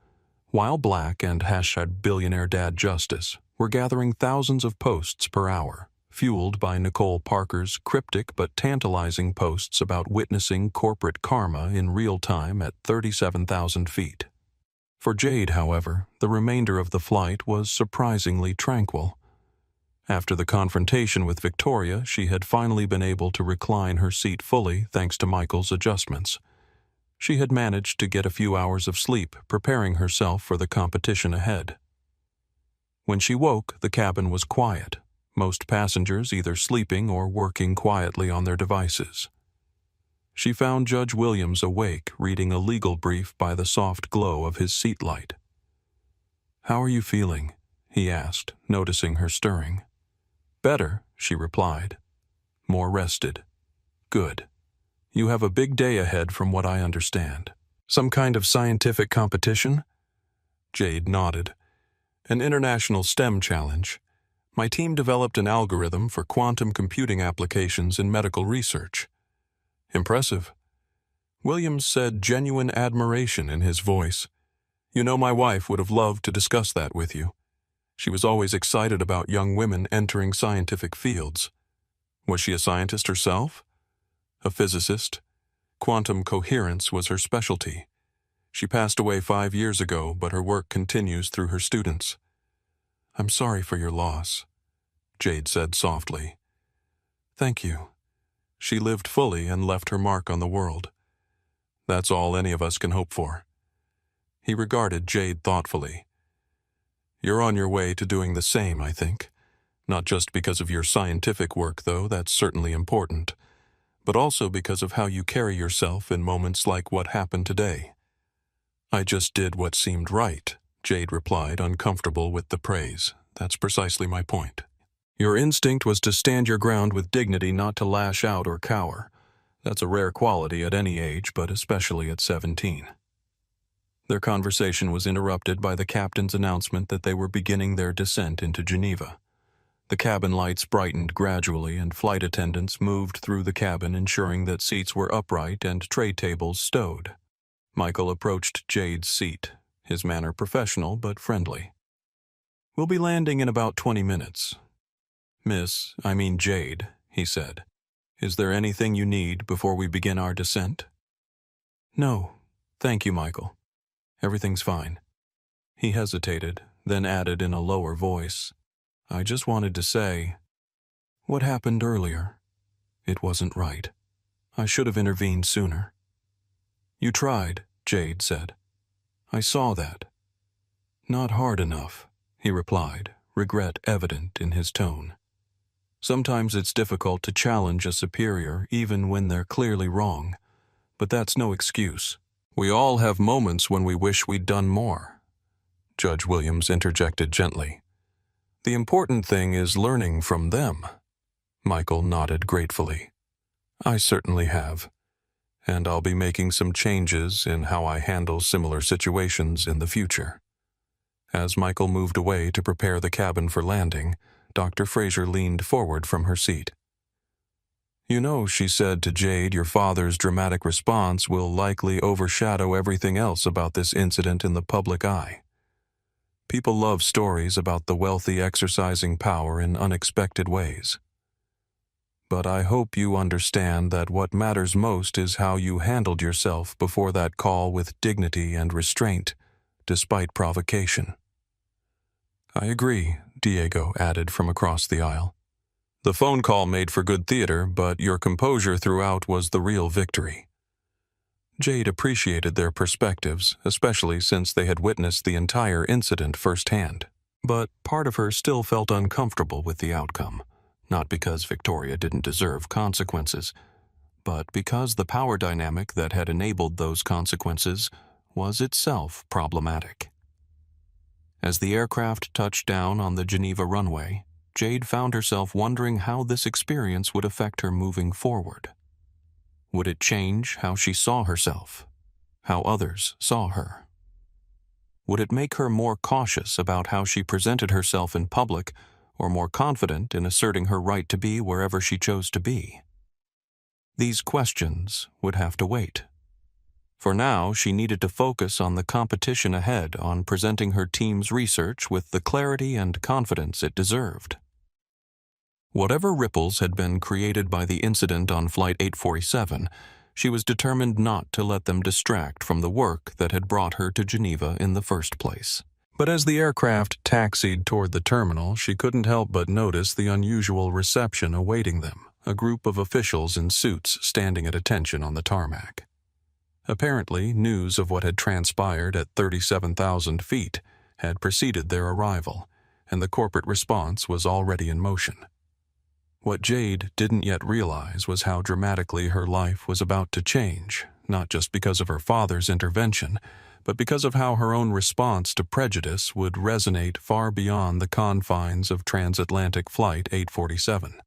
While Black and hashtag Billionaire Dad Justice were gathering thousands of posts per hour, fueled by Nicole Parker's cryptic but tantalizing posts about witnessing corporate karma in real time at 37,000 feet. For Jade, however, the remainder of the flight was surprisingly tranquil. After the confrontation with Victoria, she had finally been able to recline her seat fully thanks to Michael's adjustments. She had managed to get a few hours of sleep, preparing herself for the competition ahead. When she woke, the cabin was quiet, most passengers either sleeping or working quietly on their devices. She found Judge Williams awake, reading a legal brief by the soft glow of his seat light. "How are you feeling?" he asked, noticing her stirring. "Better," she replied. "More rested." "Good. You have a big day ahead from what I understand. Some kind of scientific competition?" Jade nodded. "An international STEM challenge. My team developed an algorithm for quantum computing applications in medical research." "Impressive." Williams said, genuine admiration in his voice. "You know, my wife would have loved to discuss that with you. She was always excited about young women entering scientific fields." "Was she a scientist herself?" "A physicist. Quantum coherence was her specialty. She passed away 5 years ago, but her work continues through her students." "I'm sorry for your loss," Jade said softly. "Thank you. She lived fully and left her mark on the world. That's all any of us can hope for." He regarded Jade thoughtfully. "You're on your way to doing the same, I think. Not just because of your scientific work, though, that's certainly important, but also because of how you carry yourself in moments like what happened today." "I just did what seemed right," Jade replied, uncomfortable with the praise. "That's precisely my point. Your instinct was to stand your ground with dignity, not to lash out or cower. That's a rare quality at any age, but especially at 17. Their conversation was interrupted by the captain's announcement that they were beginning their descent into Geneva. The cabin lights brightened gradually, and flight attendants moved through the cabin, ensuring that seats were upright and tray tables stowed. Michael approached Jade's seat, his manner professional but friendly. "We'll be landing in about 20 minutes. Jade," he said. "Is there anything you need before we begin our descent?" "No, thank you, Michael. Everything's fine." He hesitated, then added in a lower voice, "I just wanted to say, what happened earlier? It wasn't right. I should have intervened sooner." "You tried," Jade said. "I saw that." "Not hard enough," he replied, regret evident in his tone. "Sometimes it's difficult to challenge a superior even when they're clearly wrong, but that's no excuse. We all have moments when we wish we'd done more," Judge Williams interjected gently. "The important thing is learning from them." Michael nodded gratefully. "I certainly have, and I'll be making some changes in how I handle similar situations in the future." As Michael moved away to prepare the cabin for landing, Dr. Fraser leaned forward from her seat. "You know," she said to Jade, "your father's dramatic response will likely overshadow everything else about this incident in the public eye. People love stories about the wealthy exercising power in unexpected ways. But I hope you understand that what matters most is how you handled yourself before that call with dignity and restraint, despite provocation." "I agree," Diego added from across the aisle. "The phone call made for good theater, but your composure throughout was the real victory." Jade appreciated their perspectives, especially since they had witnessed the entire incident firsthand. But part of her still felt uncomfortable with the outcome, not because Victoria didn't deserve consequences, but because the power dynamic that had enabled those consequences was itself problematic. As the aircraft touched down on the Geneva runway, Jade found herself wondering how this experience would affect her moving forward. Would it change how she saw herself, how others saw her? Would it make her more cautious about how she presented herself in public, or more confident in asserting her right to be wherever she chose to be? These questions would have to wait. For now, she needed to focus on the competition ahead, on presenting her team's research with the clarity and confidence it deserved. Whatever ripples had been created by the incident on Flight 847, she was determined not to let them distract from the work that had brought her to Geneva in the first place. But as the aircraft taxied toward the terminal, she couldn't help but notice the unusual reception awaiting them, a group of officials in suits standing at attention on the tarmac. Apparently, news of what had transpired at 37,000 feet had preceded their arrival, and the corporate response was already in motion. What Jade didn't yet realize was how dramatically her life was about to change, not just because of her father's intervention, but because of how her own response to prejudice would resonate far beyond the confines of transatlantic Flight 847.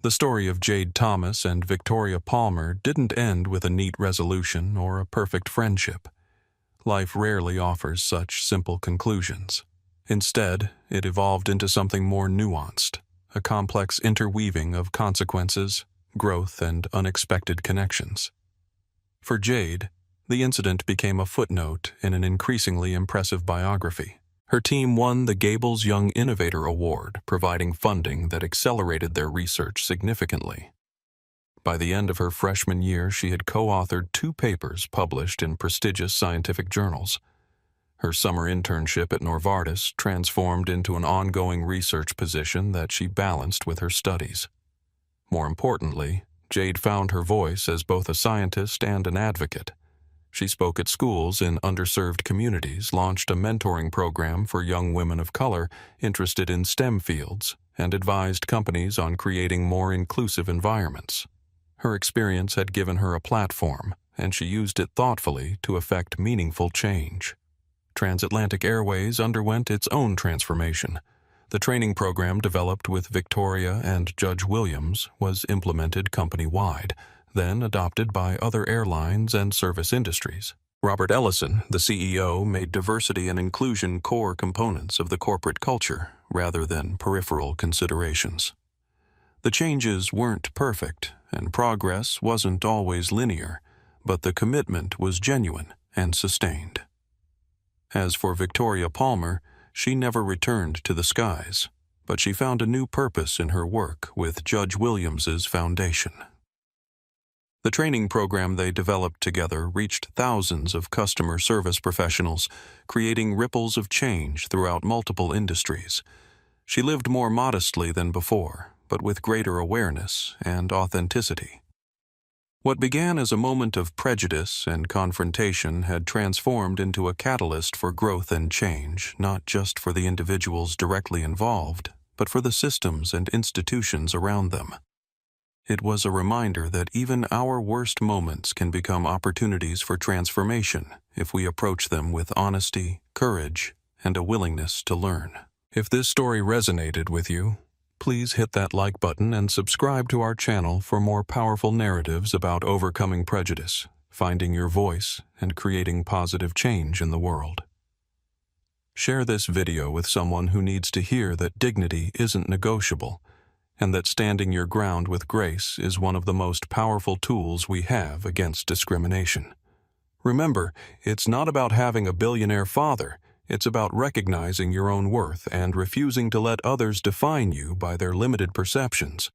The story of Jade Thomas and Victoria Palmer didn't end with a neat resolution or a perfect friendship. Life rarely offers such simple conclusions. Instead, it evolved into something more nuanced, a complex interweaving of consequences, growth, and unexpected connections. For Jade, the incident became a footnote in an increasingly impressive biography. Her team won the Gables Young Innovator Award, providing funding that accelerated their research significantly. By the end of her freshman year, she had co-authored 2 papers published in prestigious scientific journals. Her summer internship at Novartis transformed into an ongoing research position that she balanced with her studies. More importantly, Jade found her voice as both a scientist and an advocate. She spoke at schools in underserved communities, launched a mentoring program for young women of color interested in STEM fields, and advised companies on creating more inclusive environments. Her experience had given her a platform, and she used it thoughtfully to effect meaningful change. Transatlantic Airways underwent its own transformation. The training program developed with Victoria and Judge Williams was implemented company-wide, then adopted by other airlines and service industries. Robert Ellison, the CEO, made diversity and inclusion core components of the corporate culture rather than peripheral considerations. The changes weren't perfect, and progress wasn't always linear, but the commitment was genuine and sustained. As for Victoria Palmer, she never returned to the skies, but she found a new purpose in her work with Judge Williams's foundation. The training program they developed together reached thousands of customer service professionals, creating ripples of change throughout multiple industries. She lived more modestly than before, but with greater awareness and authenticity. What began as a moment of prejudice and confrontation had transformed into a catalyst for growth and change, not just for the individuals directly involved, but for the systems and institutions around them. It was a reminder that even our worst moments can become opportunities for transformation if we approach them with honesty, courage, and a willingness to learn. If this story resonated with you, please hit that like button and subscribe to our channel for more powerful narratives about overcoming prejudice, finding your voice, and creating positive change in the world. Share this video with someone who needs to hear that dignity isn't negotiable, and that standing your ground with grace is one of the most powerful tools we have against discrimination. Remember, it's not about having a billionaire father. It's about recognizing your own worth and refusing to let others define you by their limited perceptions.